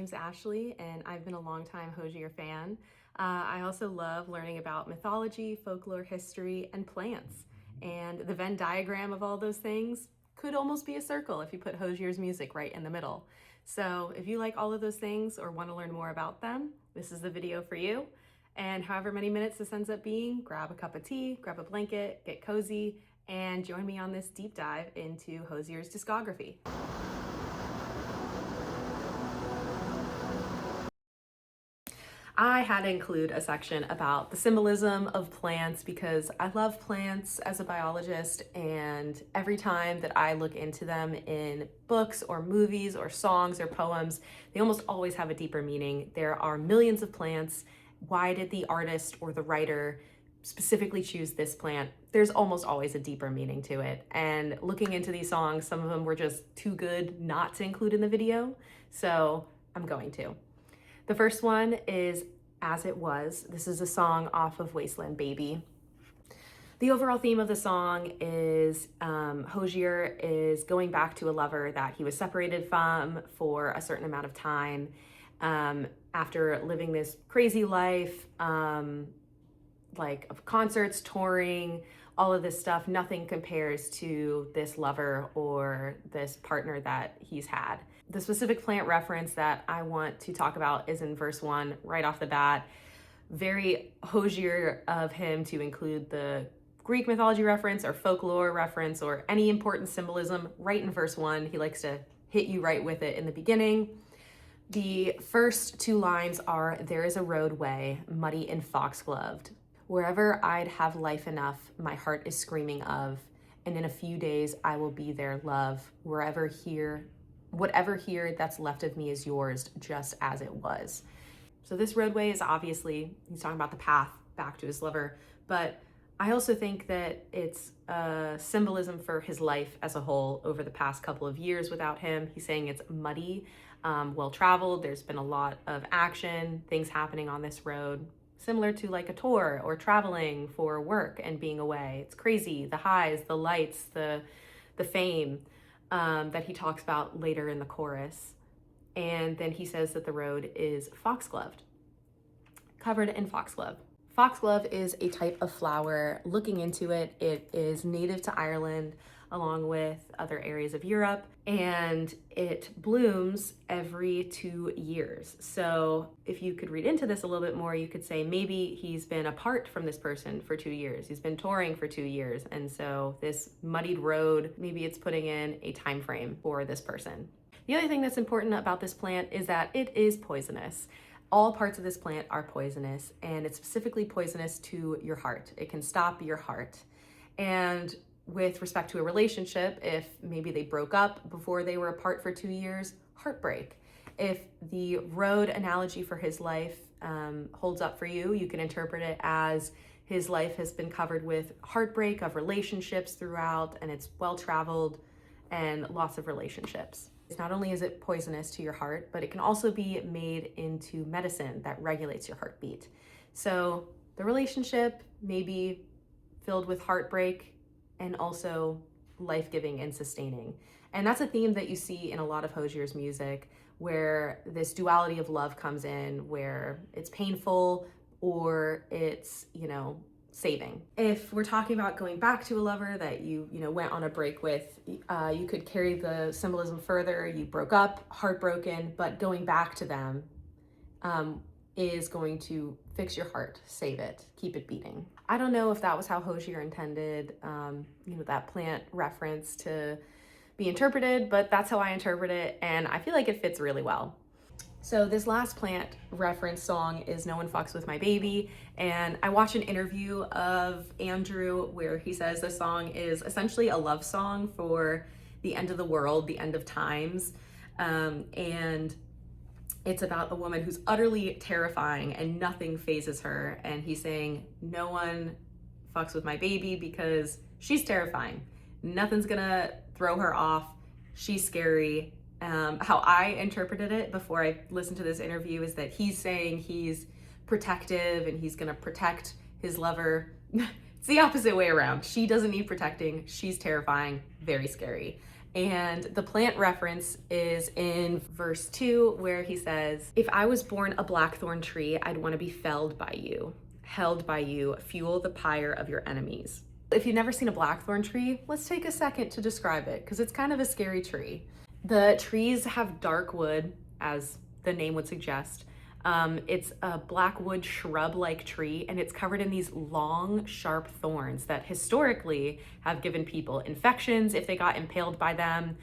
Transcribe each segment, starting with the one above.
name's Ashley, and I've been a longtime Hozier fan. I also love learning about mythology, folklore, history, and plants. And the Venn diagram of all those things could almost be a circle if you put Hozier's music right in the middle. So if you like all of those things or want to learn more about them, this is the video for you. And however many minutes this ends up being, grab a cup of tea, grab a blanket, get cozy, and join me on this deep dive into Hozier's discography. I had to include a section about the symbolism of plants because I love plants as a biologist, and every time that I look into them in books or movies or songs or poems, they almost always have a deeper meaning. There are millions of plants. Why did the artist or the writer specifically choose this plant? There's almost always a deeper meaning to it. And looking into these songs, some of them were just too good not to include in the video, so I'm going to. The first one is As It Was. This is a song off of Wasteland Baby. The overall theme of the song is Hozier is going back to a lover that he was separated from for a certain amount of time. After living this crazy life, like of concerts, touring, all of this stuff, nothing compares to this lover or this partner that he's had. The specific plant reference that I want to talk about is in verse 1, right off the bat. Very Hozier of him to include the Greek mythology reference or folklore reference or any important symbolism right in verse 1. He likes to hit you right with it in the beginning. The first two lines are, "There is a roadway, muddy and foxgloved. Wherever I'd have life enough, my heart is screaming of, and in a few days I will be there, love. Whatever here that's left of me is yours, just as it was." So this roadway is obviously, he's talking about the path back to his lover, but I also think that it's a symbolism for his life as a whole over the past couple of years without him. He's saying it's muddy, well-traveled, there's been a lot of action, things happening on this road, similar to like a tour or traveling for work and being away. It's crazy, the highs, the lights, the fame that he talks about later in the chorus. And then he says that the road is foxgloved, covered in foxglove. Foxglove is a type of flower. Looking into it, it is native to Ireland along with other areas of Europe, and it blooms every 2 years. So if you could read into this a little bit more, you could say maybe he's been apart from this person for 2 years. He's been touring for 2 years. And so this muddied road, maybe it's putting in a time frame for this person. The other thing that's important about this plant is that it is poisonous. All parts of this plant are poisonous, and it's specifically poisonous to your heart. It can stop your heart. And with respect to a relationship, if maybe they broke up before they were apart for 2 years, heartbreak. If the road analogy for his life holds up for you, you can interpret it as his life has been covered with heartbreak of relationships throughout, and it's well-traveled and lots of relationships. Not only is it poisonous to your heart, but it can also be made into medicine that regulates your heartbeat. So the relationship may be filled with heartbreak and also life-giving and sustaining. And that's a theme that you see in a lot of Hozier's music, where this duality of love comes in, where it's painful or it's, saving. If we're talking about going back to a lover that you went on a break with, you could carry the symbolism further. You broke up, heartbroken, but going back to them is going to fix your heart, save it, keep it beating. I don't know if that was how Hozier intended, that plant reference to be interpreted, but that's how I interpret it, and I feel like it fits really well. So this last plant reference song is No One Fucks With My Baby, and I watched an interview of Andrew where he says the song is essentially a love song for the end of the world, the end of times, and it's about a woman who's utterly terrifying and nothing phases her, and he's saying no one fucks with my baby because she's terrifying. Nothing's gonna throw her off. She's scary. How I interpreted it before I listened to this interview is that he's saying he's protective and he's gonna protect his lover. It's the opposite way around. She doesn't need protecting. She's terrifying, very scary. And the plant reference is in verse 2, where he says, "If I was born a blackthorn tree, I'd want to be felled by you, held by you, fuel the pyre of your enemies." If you've never seen a blackthorn tree, let's take a second to describe it, because it's kind of a scary tree. The trees have dark wood, as the name would suggest. It's a blackwood shrub-like tree, and it's covered in these long, sharp thorns that historically have given people infections if they got impaled by them.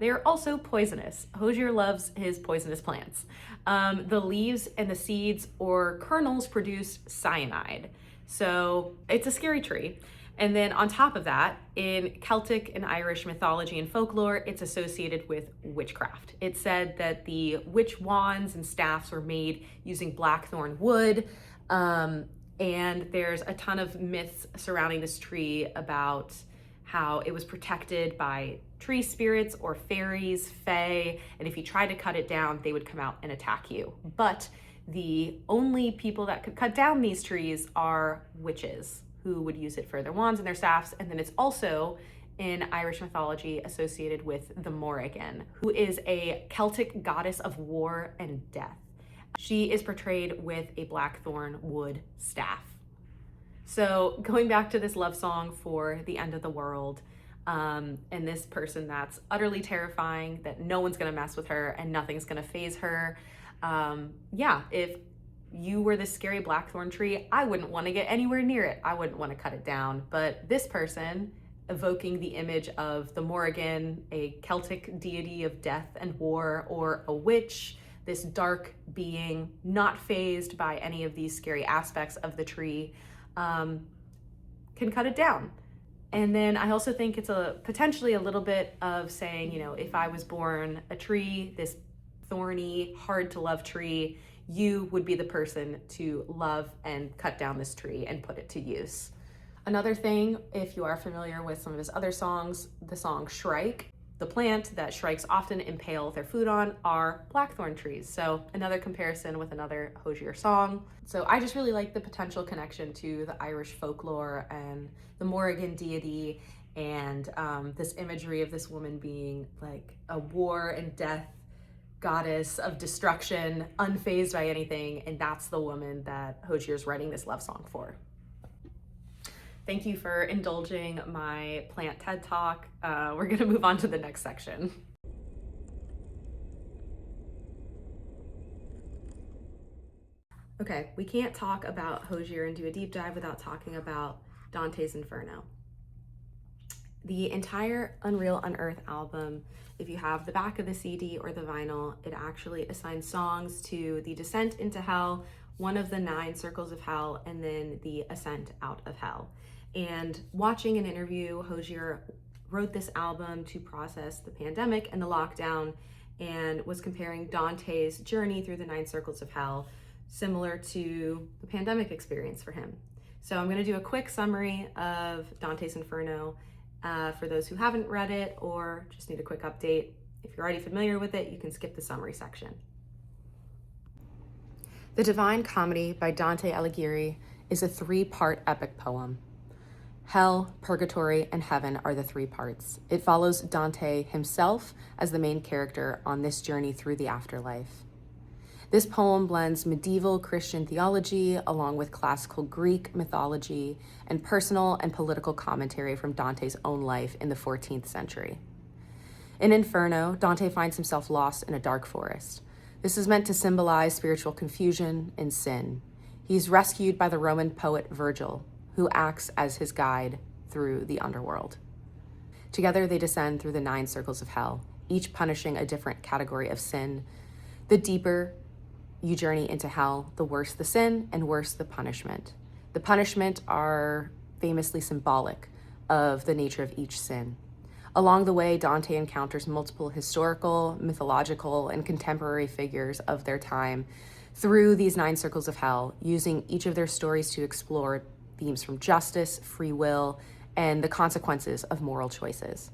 They're also poisonous. Hozier loves his poisonous plants. The leaves and the seeds or kernels produce cyanide. So it's a scary tree. And then on top of that, in Celtic and Irish mythology and folklore, it's associated with witchcraft. It's said that the witch wands and staffs were made using blackthorn wood. And there's a ton of myths surrounding this tree about how it was protected by tree spirits or fairies, fae, and if you tried to cut it down, they would come out and attack you. But the only people that could cut down these trees are witches, who would use it for their wands and their staffs. And then it's also in Irish mythology associated with the monologue, who is a Celtic goddess of war and death. She is portrayed with a blackthorn wood staff. So going back to this love song for the end of the world, and this person that's utterly terrifying, that no one's gonna mess with her and nothing's gonna faze her. If you were this scary blackthorn tree, I wouldn't want to get anywhere near it. I wouldn't want to cut it down. But this person, evoking the image of the Morrigan, a Celtic deity of death and war, or a witch, this dark being not fazed by any of these scary aspects of the tree, can cut it down. And then I also think it's potentially a little bit of saying, if I was born a tree, this thorny, hard to love tree, you would be the person to love and cut down this tree and put it to use. Another thing, if you are familiar with some of his other songs, the song Shrike, the plant that shrikes often impale their food on are blackthorn trees. So another comparison with another Hozier song. So I just really like the potential connection to the Irish folklore and the Morrigan deity, and this imagery of this woman being like a war and death goddess of destruction, unfazed by anything, and that's the woman that Hozier's writing this love song for. Thank you for indulging my plant TED Talk. We're gonna move on to the next section. Okay, we can't talk about Hozier and do a deep dive without talking about Dante's Inferno. The entire Unreal Unearth album, if you have the back of the CD or the vinyl, it actually assigns songs to the Descent into Hell, one of the 9 circles of hell, and then the Ascent out of hell. And watching an interview, Hozier wrote this album to process the pandemic and the lockdown, and was comparing Dante's journey through the 9 circles of hell, similar to the pandemic experience for him. So I'm gonna do a quick summary of Dante's Inferno for those who haven't read it or just need a quick update. If you're already familiar with it, you can skip the summary section. The Divine Comedy by Dante Alighieri is a 3-part epic poem. Hell, purgatory, and heaven are the 3 parts. It follows Dante himself as the main character on this journey through the afterlife. This poem blends medieval Christian theology along with classical Greek mythology and personal and political commentary from Dante's own life in the 14th century. In Inferno, Dante finds himself lost in a dark forest. This is meant to symbolize spiritual confusion and sin. He's rescued by the Roman poet Virgil, who acts as his guide through the underworld. Together, they descend through the 9 circles of hell, each punishing a different category of sin. The deeper you journey into hell, the worse the sin and worse the punishment. The punishment are famously symbolic of the nature of each sin. Along the way, Dante encounters multiple historical, mythological, and contemporary figures of their time through these 9 circles of hell, using each of their stories to explore themes from justice, free will, and the consequences of moral choices.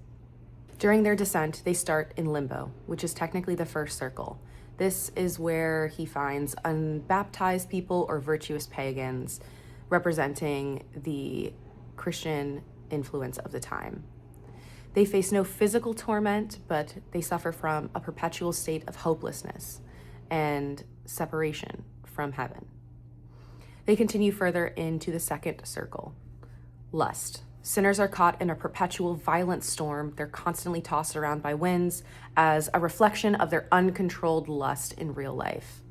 During their descent, they start in limbo, which is technically the first circle. This is where he finds unbaptized people or virtuous pagans, representing the Christian influence of the time. They face no physical torment, but they suffer from a perpetual state of hopelessness and separation from heaven. They continue further into the second circle, lust. Sinners are caught in a perpetual violent storm. They're constantly tossed around by winds as a reflection of their uncontrolled lust in real life.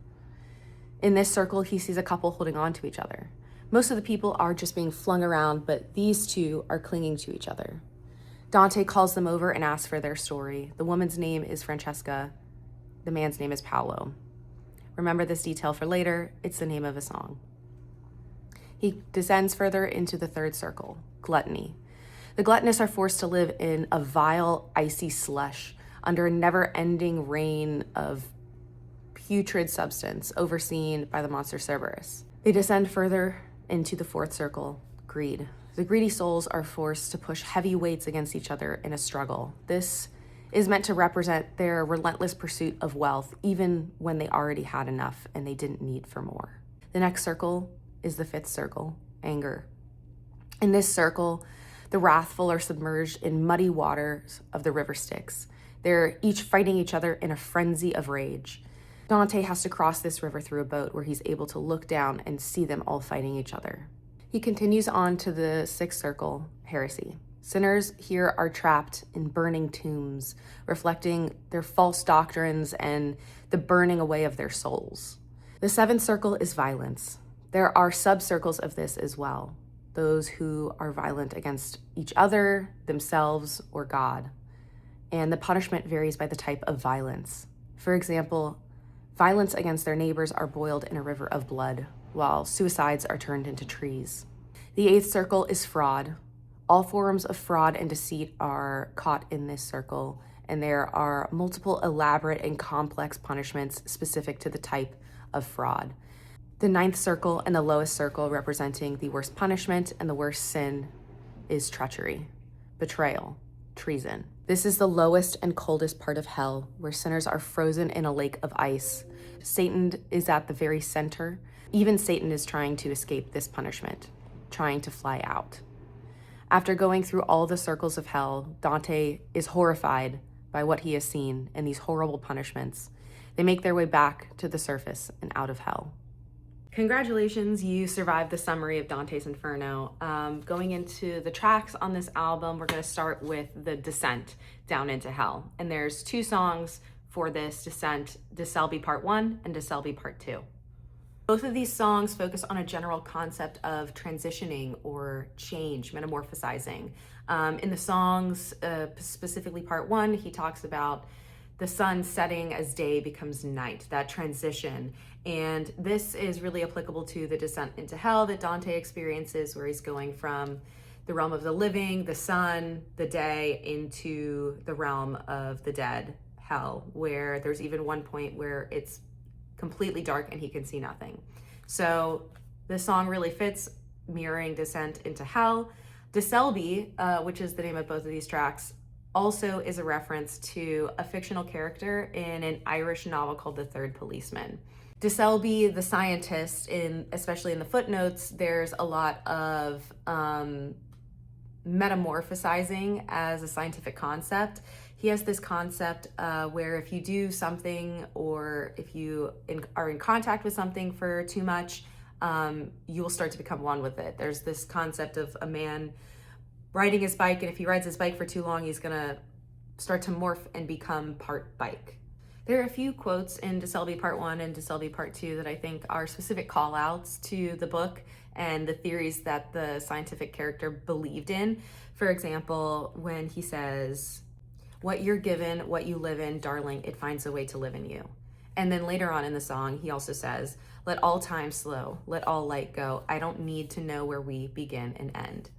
In this circle, he sees a couple holding on to each other. Most of the people are just being flung around, but these two are clinging to each other. Dante calls them over and asks for their story. The woman's name is Francesca. The man's name is Paolo. Remember this detail for later. It's the name of a song. He descends further into the third circle, gluttony. The gluttonous are forced to live in a vile, icy slush under a never-ending rain of putrid substance overseen by the monster Cerberus. They descend further into the fourth circle, greed. The greedy souls are forced to push heavy weights against each other in a struggle. This is meant to represent their relentless pursuit of wealth, even when they already had enough and they didn't need for more. The next circle is the fifth circle, anger. In this circle, the wrathful are submerged in muddy waters of the river Styx. They're each fighting each other in a frenzy of rage. Dante has to cross this river through a boat where he's able to look down and see them all fighting each other. He continues on to the sixth circle, heresy. Sinners here are trapped in burning tombs, reflecting their false doctrines and the burning away of their souls. The seventh circle is violence. There are sub-circles of this as well, those who are violent against each other, themselves, or God. And the punishment varies by the type of violence. For example, violence against their neighbors are boiled in a river of blood, while suicides are turned into trees. The eighth circle is fraud. All forms of fraud and deceit are caught in this circle, and there are multiple elaborate and complex punishments specific to the type of fraud. The ninth circle and the lowest circle, representing the worst punishment and the worst sin, is treachery, betrayal, treason. This is the lowest and coldest part of hell, where sinners are frozen in a lake of ice. Satan is at the very center. Even Satan is trying to escape this punishment, trying to fly out. After going through all the circles of hell, Dante is horrified by what he has seen and these horrible punishments. They make their way back to the surface and out of hell. Congratulations, you survived the summary of Dante's Inferno. Going into the tracks on this album, we're going to start with the descent down into hell. And there's two songs for this descent, De Selby Part 1 and De Selby Part 2. Both of these songs focus on a general concept of transitioning or change, metamorphosizing. In the songs, specifically Part 1, he talks about the sun setting as day becomes night, that transition. And this is really applicable to the descent into hell that Dante experiences, where he's going from the realm of the living, the sun, the day, into the realm of the dead, hell, where there's even one point where it's completely dark and he can see nothing. So this song really fits, mirroring descent into hell. De Selby, which is the name of both of these tracks, also is a reference to a fictional character in an Irish novel called The Third Policeman. De Selby, the scientist, especially in the footnotes, there's a lot of metamorphosizing as a scientific concept. He has this concept where if you do something, or if you are in contact with something for too much, you will start to become one with it. There's this concept of a man riding his bike, and if he rides his bike for too long, he's gonna start to morph and become part bike. There are a few quotes in De Selby Part 1 and De Selby Part 2 that I think are specific call-outs to the book and the theories that the scientific character believed in. For example, when he says, "What you're given, what you live in, darling, it finds a way to live in you." And then later on in the song, he also says, "Let all time slow, let all light go. I don't need to know where we begin and end."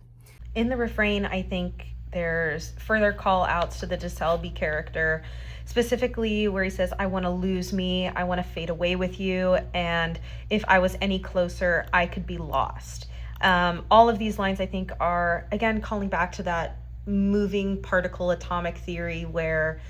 In the refrain, I think there's further call outs to the De Selby character, specifically where he says, "I want to lose me, I want to fade away with you, and if I was any closer, I could be lost." All of these lines, I think, are, again, calling back to that moving particle atomic theory, where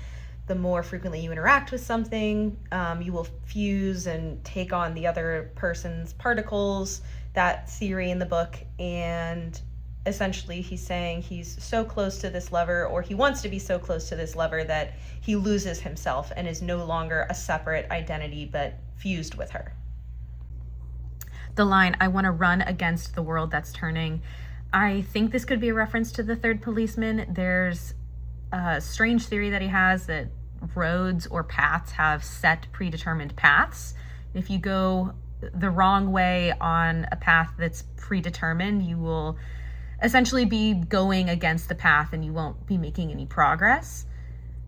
the more frequently you interact with something, you will fuse and take on the other person's particles, that theory in the book. And essentially he's saying he's so close to this lover, or he wants to be so close to this lover, that he loses himself and is no longer a separate identity but fused with her. The line, "I want to run against the world that's turning," I think this could be a reference to the third policeman. There's a strange theory that he has that roads or paths have set predetermined paths. If you go the wrong way on a path that's predetermined, you will essentially be going against the path and you won't be making any progress.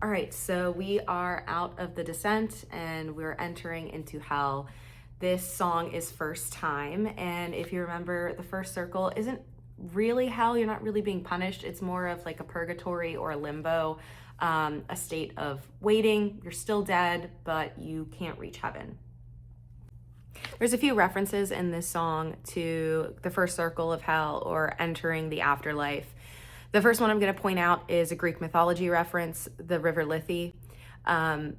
All right, so we are out of the descent and we're entering into hell. This song is First Time, and if you remember, the first circle isn't really hell. You're not really being punished. It's more of like a purgatory or a limbo, a state of waiting. You're still dead, but you can't reach heaven. There's a few references in this song to the first circle of hell or entering the afterlife. The first one I'm going to point out is a Greek mythology reference, the river Lethe.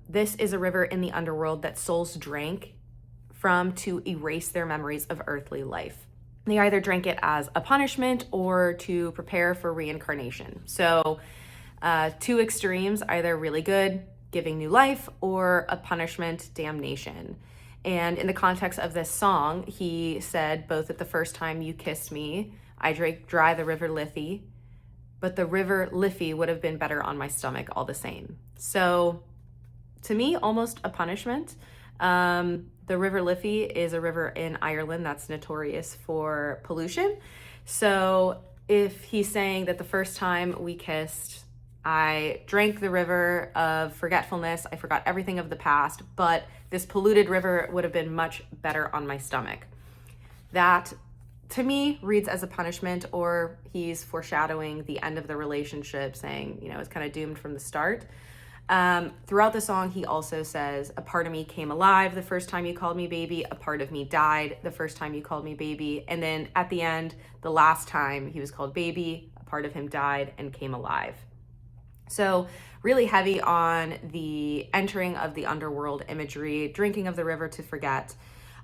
This is a river in the underworld that souls drank from to erase their memories of earthly life. They either drank it as a punishment or to prepare for reincarnation. So two extremes, either really good, giving new life, or a punishment, damnation. And in the context of this song, he said, both at the first time you kissed me, I drank dry the river Lethe, but the river Liffey would have been better on my stomach all the same. So to me, almost a punishment. The river Liffey is a river in Ireland that's notorious for pollution. So if he's saying that the first time we kissed, I drank the river of forgetfulness, I forgot everything of the past, but this polluted river would have been much better on my stomach. That, to me, reads as a punishment, or he's foreshadowing the end of the relationship, saying, it's kind of doomed from the start. Throughout the song, he also says, a part of me came alive the first time you called me baby, a part of me died the first time you called me baby, and then at the end, the last time he was called baby, a part of him died and came alive. So really heavy on the entering of the underworld imagery, drinking of the river to forget.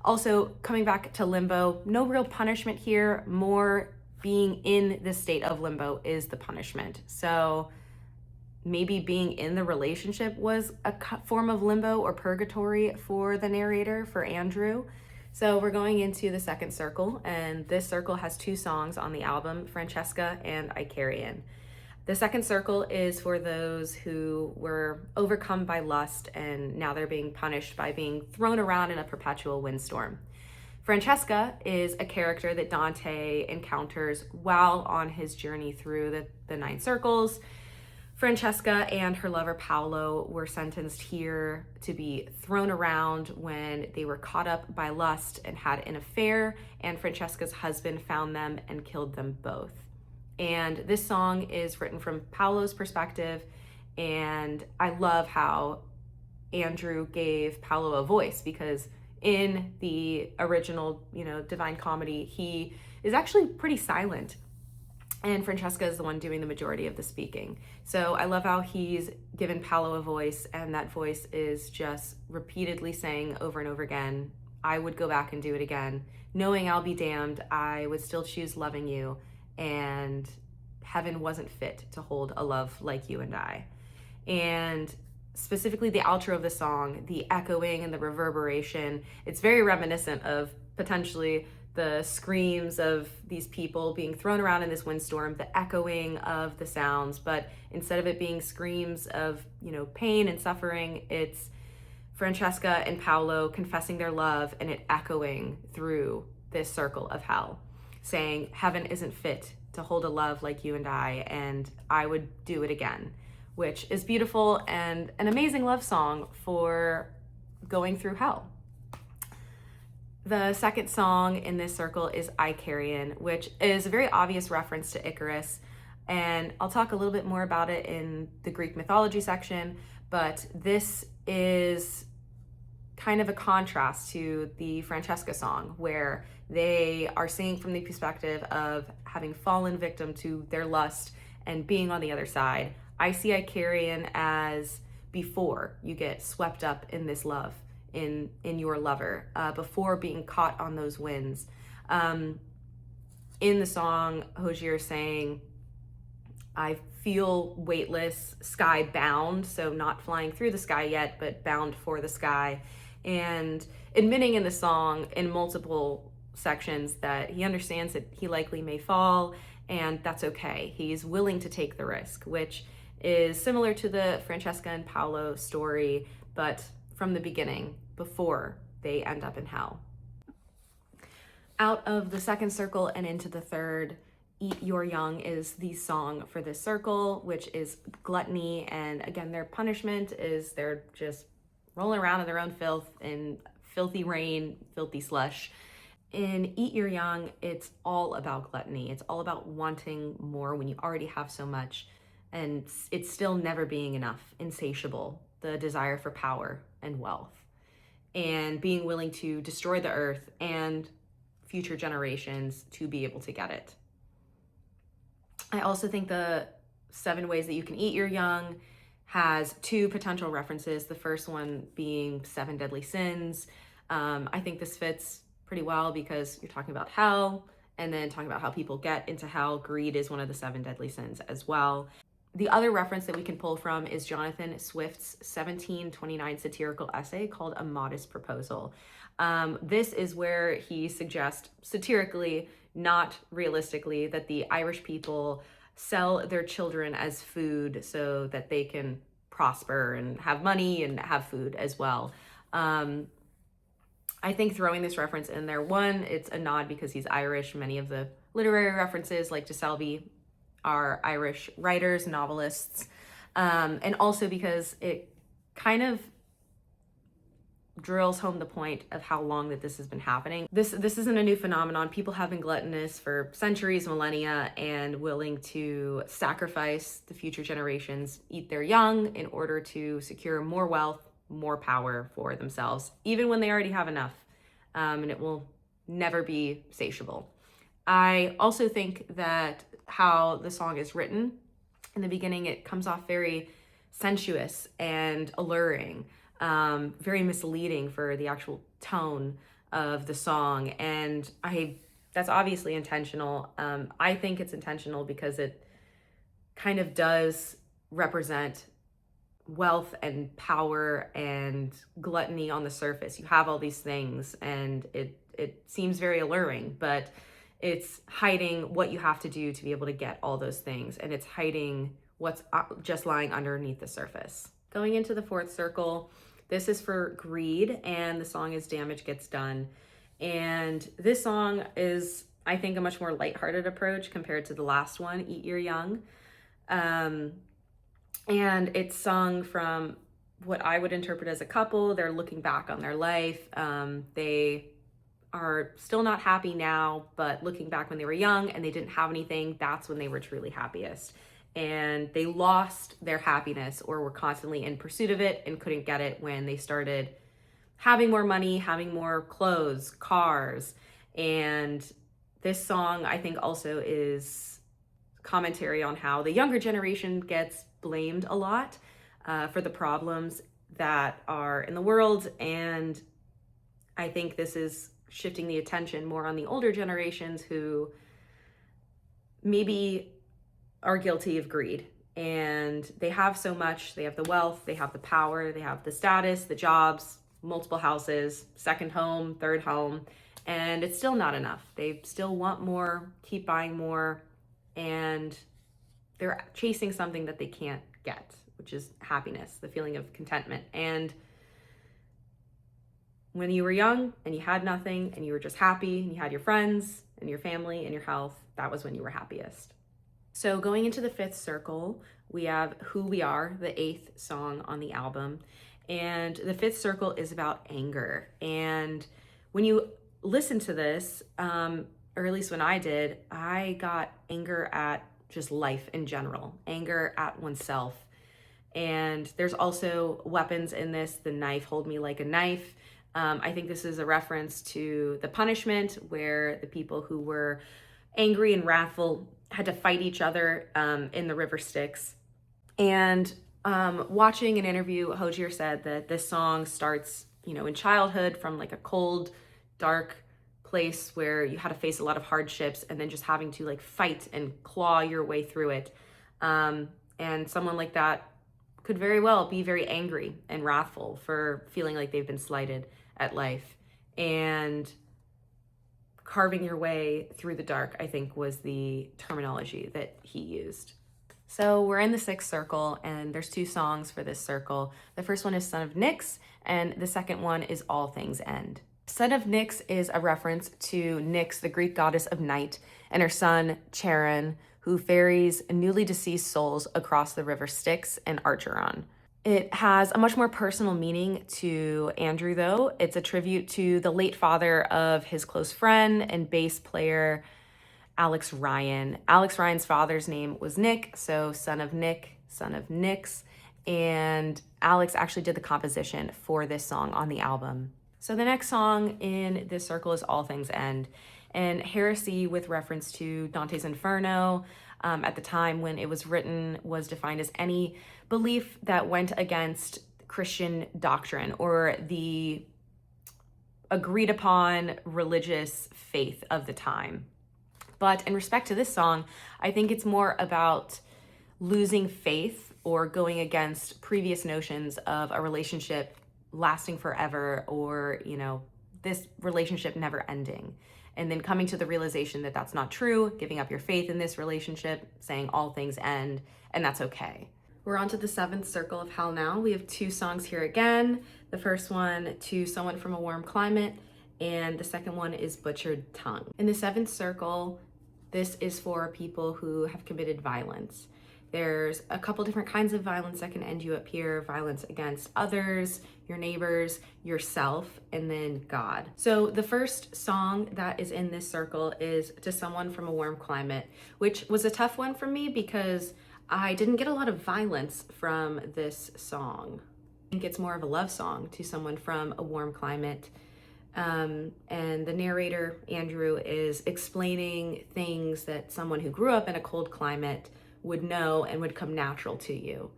Also, coming back to limbo, no real punishment here, more being in this state of limbo is the punishment. So maybe being in the relationship was a form of limbo or purgatory for the narrator, for Andrew. So we're going into the second circle, and this circle has two songs on the album, Francesca and Icarian. The second circle is for those who were overcome by lust and now they're being punished by being thrown around in a perpetual windstorm. Francesca is a character that Dante encounters while on his journey through the nine circles. Francesca and her lover Paolo were sentenced here to be thrown around when they were caught up by lust and had an affair, and Francesca's husband found them and killed them both. And this song is written from Paolo's perspective, and I love how Andrew gave Paolo a voice, because in the original, Divine Comedy, he is actually pretty silent, and Francesca is the one doing the majority of the speaking. So I love how he's given Paolo a voice, and that voice is just repeatedly saying over and over again, I would go back and do it again. Knowing I'll be damned, I would still choose loving you, and heaven wasn't fit to hold a love like you and I. And specifically the outro of the song, the echoing and the reverberation, it's very reminiscent of potentially the screams of these people being thrown around in this windstorm, the echoing of the sounds, but instead of it being screams of, pain and suffering, it's Francesca and Paolo confessing their love and it echoing through this circle of hell, saying heaven isn't fit to hold a love like you and I would do it again, which is beautiful and an amazing love song for going through hell. The second song in this circle is Icarian, which is a very obvious reference to Icarus, and I'll talk a little bit more about it in the Greek mythology section, but this is kind of a contrast to the Francesca song, where they are singing from the perspective of having fallen victim to their lust and being on the other side. I see Icarian as before you get swept up in this love, in your lover, before being caught on those winds. In the song, Hozier is saying, I feel weightless, sky bound, so not flying through the sky yet, but bound for the sky. And admitting in the song in multiple sections that he understands that he likely may fall, and that's okay. He's willing to take the risk, which is similar to the Francesca and Paolo story, but from the beginning, before they end up in hell. Out of the second circle and into the third, Eat Your Young is the song for this circle, which is gluttony. And again, their punishment is they're just rolling around in their own filth in filthy rain, filthy slush. In Eat Your Young, it's all about gluttony. It's all about wanting more when you already have so much, and it's still never being enough, insatiable, the desire for power and wealth, and being willing to destroy the earth and future generations to be able to get it. I also think the 7 ways that you can eat your young has 2 potential references. The first one being 7 deadly sins. I think this fits pretty well because you're talking about hell and then talking about how people get into hell. Greed is one of the 7 deadly sins as well. The other reference that we can pull from is Jonathan Swift's 1729 satirical essay called A Modest Proposal. This is where he suggests satirically, not realistically, that the Irish people sell their children as food so that they can prosper and have money and have food as well. I think throwing this reference in there, one, it's a nod because he's Irish. Many of the literary references, like De Selby, are Irish writers, novelists, and also because it kind of drills home the point of how long that this has been happening. This isn't a new phenomenon. People have been gluttonous for centuries, millennia, and willing to sacrifice the future generations, eat their young in order to secure more wealth, more power for themselves, even when they already have enough, and it will never be satiable. I also think that how the song is written, in the beginning, it comes off very sensuous and alluring, very misleading for the actual tone of the song. And that's obviously intentional. I think it's intentional because it kind of does represent wealth and power and gluttony on the surface. You have all these things and it seems very alluring, but it's hiding what you have to do to be able to get all those things, and it's hiding what's just lying underneath the surface. Going into the 4th circle, this is for greed, and the song is Damage Gets Done. And this song is, I think, a much more lighthearted approach compared to the last one, Eat Your Young. And it's sung from what I would interpret as a couple. They're looking back on their life. They are still not happy now, but looking back when they were young and they didn't have anything, that's when they were truly happiest. And they lost their happiness or were constantly in pursuit of it and couldn't get it when they started having more money, having more clothes, cars. And this song, I think, also is commentary on how the younger generation gets blamed a lot for the problems that are in the world. And I think this is shifting the attention more on the older generations who maybe are guilty of greed, and they have so much. They have the wealth, they have the power, they have the status, the jobs, multiple houses, second home, third home, and it's still not enough. They still want more, keep buying more, and they're chasing something that they can't get, which is happiness, the feeling of contentment. And when you were young and you had nothing and you were just happy and you had your friends and your family and your health, that was when you were happiest. So going into the 5th circle, we have Who We Are, the 8th song on the album. And the 5th circle is about anger. And when you listen to this, or at least when I did, I got anger at just life in general, anger at oneself. And there's also weapons in this. The knife, hold me like a knife. I think this is a reference to the punishment where the people who were angry and wrathful had to fight each other in the river Styx. And watching an interview, Hozier said that this song starts, in childhood from like a cold, dark place where you had to face a lot of hardships and then just having to like fight and claw your way through it. And someone like that could very well be very angry and wrathful for feeling like they've been slighted at life. And carving your way through the dark, I think, was the terminology that he used. So we're in the sixth circle, and there's two songs for this circle. The first one is Son of Nyx, and the second one is All Things End. Son of Nyx is a reference to Nyx, the Greek goddess of night, and her son, Charon, who ferries newly deceased souls across the river Styx and Archeron. It has a much more personal meaning to Andrew, though. It's a tribute to the late father of his close friend and bass player, Alex Ryan. Alex Ryan's father's name was Nick, so son of Nick, son of Nyx. And Alex actually did the composition for this song on the album. So the next song in this circle is All Things End. And heresy, with reference to Dante's Inferno, at the time when it was written, was defined as any belief that went against Christian doctrine or the agreed upon religious faith of the time. But in respect to this song, I think it's more about losing faith or going against previous notions of a relationship lasting forever, or, you know, this relationship never ending. And then coming to the realization that that's not true, giving up your faith in this relationship, saying all things end, and that's okay. We're on to the seventh circle of hell now. We have two songs here again. The first one, To Someone from a Warm Climate, and the second one is Butchered Tongue. In the seventh circle, this is for people who have committed violence. There's a couple different kinds of violence that can end you up here: violence against others, your neighbors, yourself, and then God. So the first song that is in this circle is To Someone from a Warm Climate, which was a tough one for me because I didn't get a lot of violence from this song. I think it's more of a love song, To Someone from a Warm Climate. And the narrator, Andrew, is explaining things that someone who grew up in a cold climate would know and would come natural to you.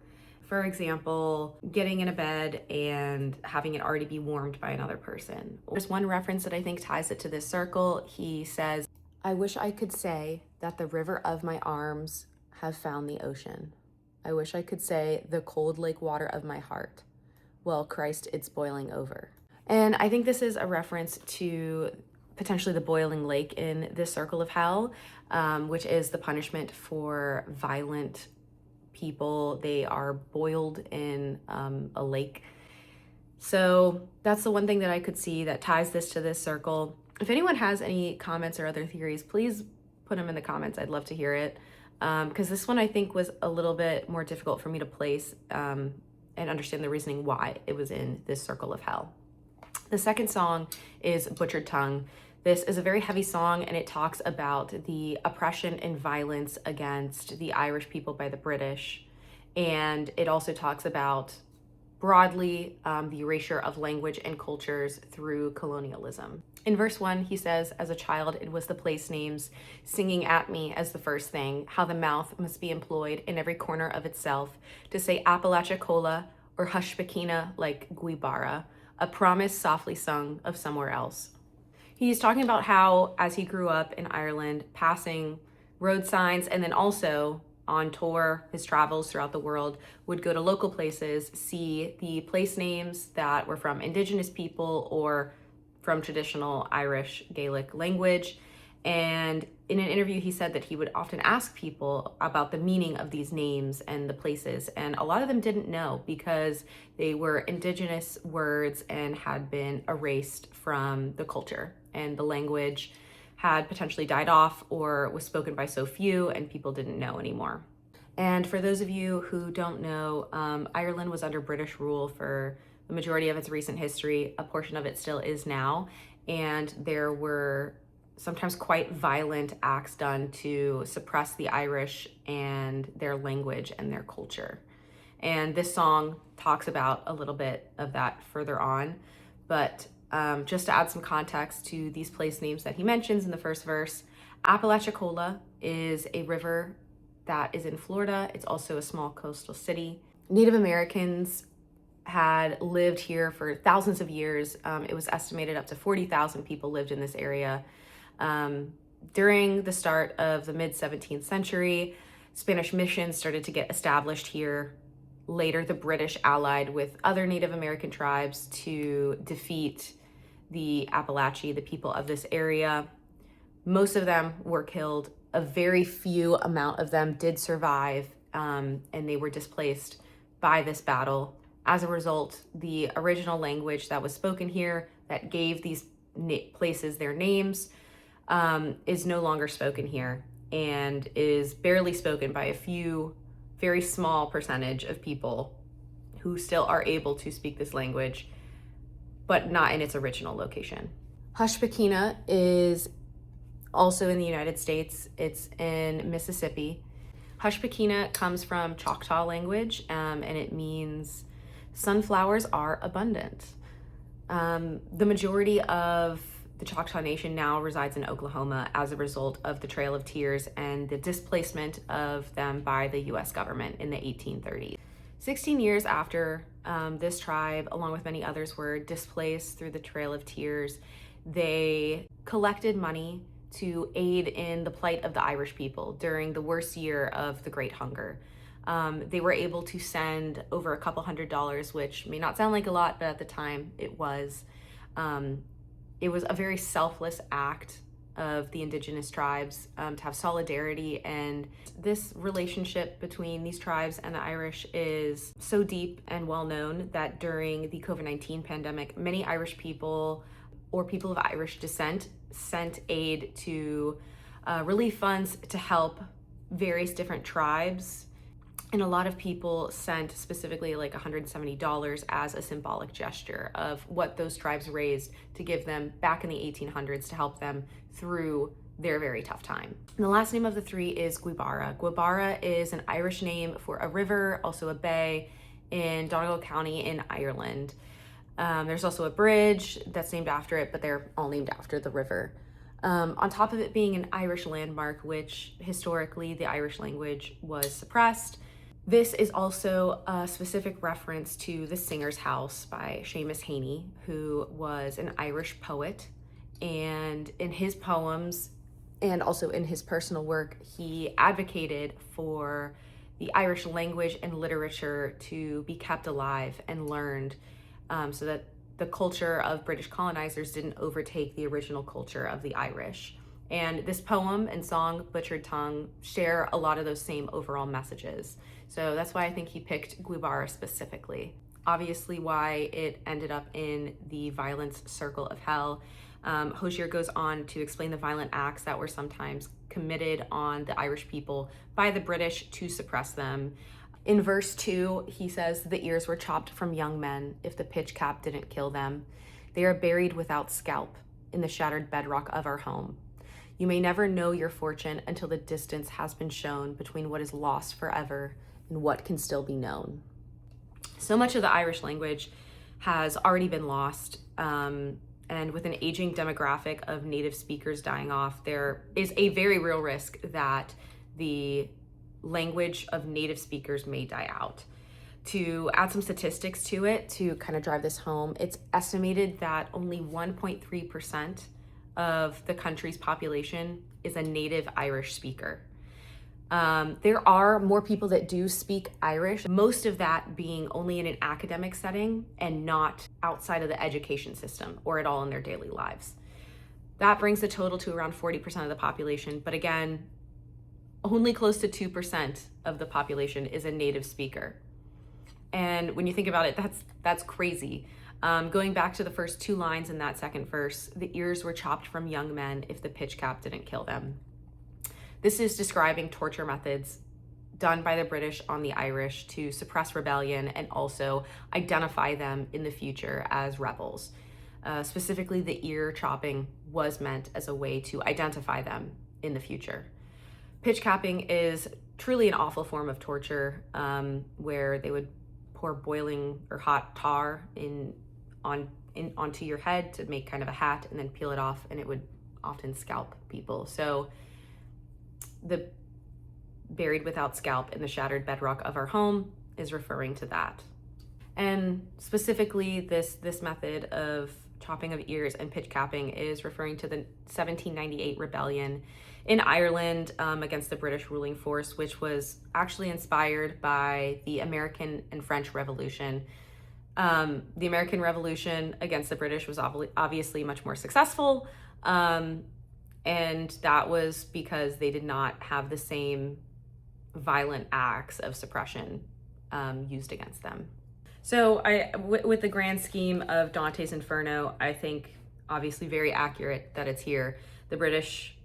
For example, getting in a bed and having it already be warmed by another person. There's one reference that I think ties it to this circle. He says, I wish I could say that the river of my arms have found the ocean. I wish I could say the cold lake water of my heart. Well, Christ, it's boiling over. And I think this is a reference to potentially the boiling lake in this circle of hell, which is the punishment for violent people. They are boiled in a lake. So that's the one thing that I could see that ties this to this circle. If anyone has any comments or other theories, please put them in the comments. I'd love to hear it. Because this one I think was a little bit more difficult for me to place and understand the reasoning why it was in this circle of hell. The second song is Butchered Tongue. This is a very heavy song, and it talks about the oppression and violence against the Irish people by the British. And it also talks about, broadly, the erasure of language and cultures through colonialism. In verse 1, he says, as a child, it was the place names singing at me as the first thing, how the mouth must be employed in every corner of itself to say Apalachicola or Hushpekina like Guibara, a promise softly sung of somewhere else. He's talking about how, as he grew up in Ireland, passing road signs and then also on tour, his travels throughout the world, would go to local places, see the place names that were from indigenous people or from traditional Irish Gaelic language. And in an interview, he said that he would often ask people about the meaning of these names and the places. And a lot of them didn't know because they were indigenous words and had been erased from the culture. And the language had potentially died off or was spoken by so few and people didn't know anymore. And for those of you who don't know, Ireland was under British rule for the majority of its recent history. A portion of it still is now. And there were sometimes quite violent acts done to suppress the Irish and their language and their culture. And this song talks about a little bit of that further on. But just to add some context to these place names that he mentions in the first verse, Apalachicola is a river that is in Florida. It's also a small coastal city. Native Americans had lived here for thousands of years. It was estimated up to 40,000 people lived in this area. During the start of the mid-17th century, Spanish missions started to get established here. Later, the British allied with other Native American tribes to defeat the Appalachee, the people of this area. Most of them were killed. A very few amount of them did survive, and they were displaced by this battle. As a result, the original language that was spoken here that gave these places their names is no longer spoken here and is barely spoken by a few very small percentage of people who still are able to speak this language, but not in its original location. Hushpahkina is also in the United States. It's in Mississippi. Hushpahkina comes from Choctaw language, and it means sunflowers are abundant. The majority of the Choctaw Nation now resides in Oklahoma as a result of the Trail of Tears and the displacement of them by the US government in the 1830s. 16 years after this tribe, along with many others, were displaced through the Trail of Tears, they collected money to aid in the plight of the Irish people during the worst year of the Great Hunger. They were able to send over a couple $100s, which may not sound like a lot, but at the time it was. It was a very selfless act of the indigenous tribes to have solidarity, and this relationship between these tribes and the Irish is so deep and well known that during the COVID-19 pandemic, many Irish people or people of Irish descent sent aid to relief funds to help various different tribes. And a lot of people sent specifically like $170 as a symbolic gesture of what those tribes raised to give them back in the 1800s to help them through their very tough time. And the last name of the three is Gwibara. Gwibara is an Irish name for a river, also a bay in Donegal County in Ireland. There's also a bridge that's named after it, but they're all named after the river. On top of it being an Irish landmark, which historically the Irish language was suppressed, this is also a specific reference to The Singer's House by Seamus Heaney, who was an Irish poet. And in his poems and also in his personal work, he advocated for the Irish language and literature to be kept alive and learned, so that the culture of British colonizers didn't overtake the original culture of the Irish. And this poem and song, Butchered Tongue, share a lot of those same overall messages. So that's why I think he picked Gwibara specifically. Obviously why it ended up in the violence circle of hell. Hozier goes on to explain the violent acts that were sometimes committed on the Irish people by the British to suppress them. In verse 2, he says, "The ears were chopped from young men if the pitch cap didn't kill them. They are buried without scalp in the shattered bedrock of our home. You may never know your fortune until the distance has been shown between what is lost forever and what can still be known." So much of the Irish language has already been lost, and with an aging demographic of native speakers dying off, there is a very real risk that the language of native speakers may die out. To add some statistics to it, to kind of drive this home, it's estimated that only 1.3% of the country's population is a native Irish speaker. There are more people that do speak Irish, most of that being only in an academic setting and not outside of the education system or at all in their daily lives. That brings the total to around 40% of the population, but again, only close to 2% of the population is a native speaker. And when you think about it, that's crazy. Going back to the first two lines in that second verse, the ears were chopped from young men if the pitch cap didn't kill them. This is describing torture methods done by the British on the Irish to suppress rebellion and also identify them in the future as rebels. Specifically, the ear chopping was meant as a way to identify them in the future. Pitch capping is truly an awful form of torture, where they would pour boiling or hot tar onto your head to make kind of a hat and then peel it off, and it would often scalp people. So the buried without scalp in the shattered bedrock of our home is referring to that. And specifically, this method of chopping of ears and pitch capping is referring to the 1798 rebellion in Ireland against the British ruling force, which was actually inspired by the American and French Revolution. The American Revolution against the British was obviously much more successful, and that was because they did not have the same violent acts of suppression used against them. So with the grand scheme of Dante's Inferno, I think obviously very accurate that it's here. The British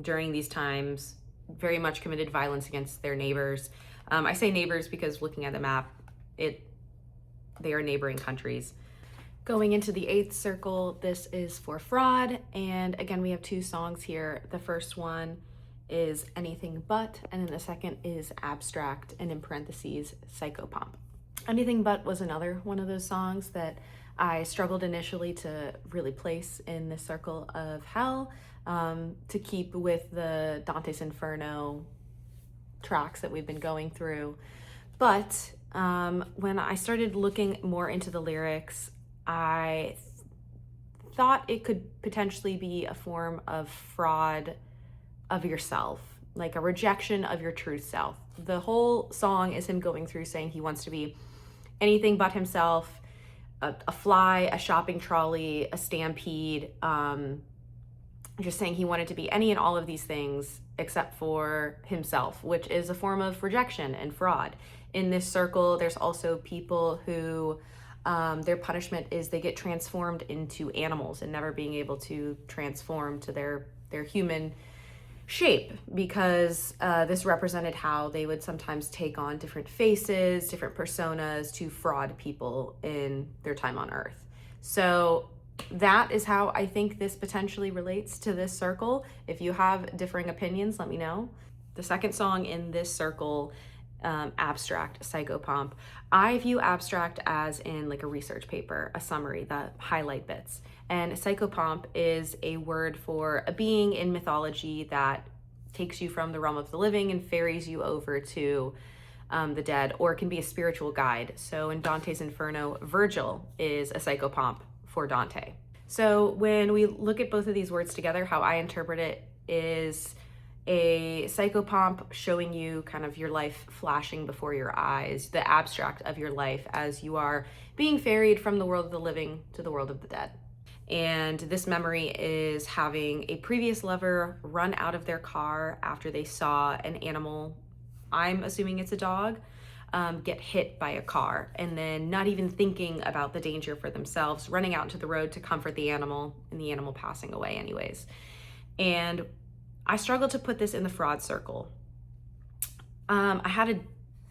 during these times very much committed violence against their neighbors. I say neighbors because looking at the map, they are neighboring countries. Going into the 8th circle, this is for fraud. And again, we have 2 songs here. The first one is Anything But, and then the second is Abstract, and in parentheses, Psychopomp. Anything But was another one of those songs that I struggled initially to really place in this circle of hell, to keep with the Dante's Inferno tracks that we've been going through. But when I started looking more into the lyrics, I thought it could potentially be a form of fraud of yourself, like a rejection of your true self. The whole song is him going through saying he wants to be anything but himself, a fly, a shopping trolley, a stampede, just saying he wanted to be any and all of these things except for himself, which is a form of rejection and fraud. In this circle, there's also people who their punishment is they get transformed into animals and never being able to transform to their human shape, because this represented how they would sometimes take on different faces, different personas to fraud people in their time on Earth. So that is how I think this potentially relates to this circle. If you have differing opinions, let me know. The second song in this circle, Abstract, Psychopomp, I view abstract as in like a research paper, a summary, the highlight bits. And psychopomp is a word for a being in mythology that takes you from the realm of the living and ferries you over to the dead, or it can be a spiritual guide. So in Dante's Inferno, Virgil is a psychopomp for Dante. So when we look at both of these words together, how I interpret it is a psychopomp showing you kind of your life flashing before your eyes, the abstract of your life as you are being ferried from the world of the living to the world of the dead. And this memory is having a previous lover run out of their car after they saw an animal, I'm assuming it's a dog, get hit by a car, and then not even thinking about the danger for themselves, running out into the road to comfort the animal, and the animal passing away anyways. And I struggled to put this in the fraud circle. I had to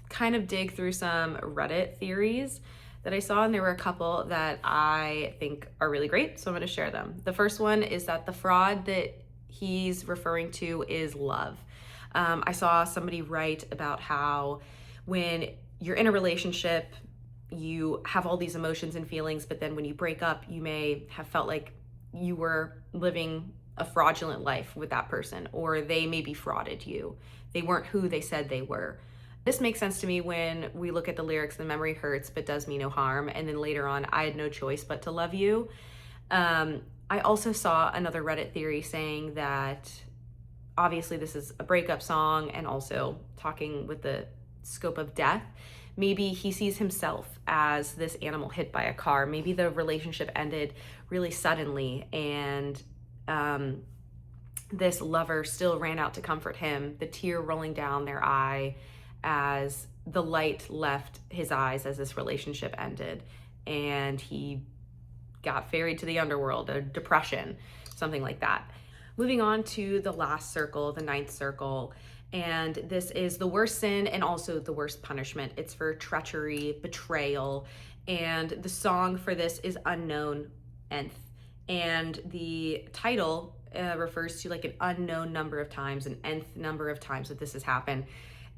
kind of dig through some Reddit theories that I saw, and there were a couple that I think are really great, so I'm going to share them. The first one is that the fraud that he's referring to is love. I saw somebody write about how when you're in a relationship, you have all these emotions and feelings, but then when you break up, you may have felt like you were living a fraudulent life with that person, or they maybe frauded you. They weren't who they said they were. This makes sense to me when we look at the lyrics, the memory hurts but does me no harm, and then later on, I had no choice but to love you. I also saw another Reddit theory saying that obviously this is a breakup song and also talking with the scope of death. Maybe he sees himself as this animal hit by a car. Maybe the relationship ended really suddenly, and this lover still ran out to comfort him, the tear rolling down their eye as the light left his eyes as this relationship ended, and he got ferried to the underworld, a depression, something like that. Moving on to the last circle, the 9th circle, and this is the worst sin and also the worst punishment. It's for treachery, betrayal, and the song for this is Unknown Nth. And the title refers to like an unknown number of times, an nth number of times that this has happened.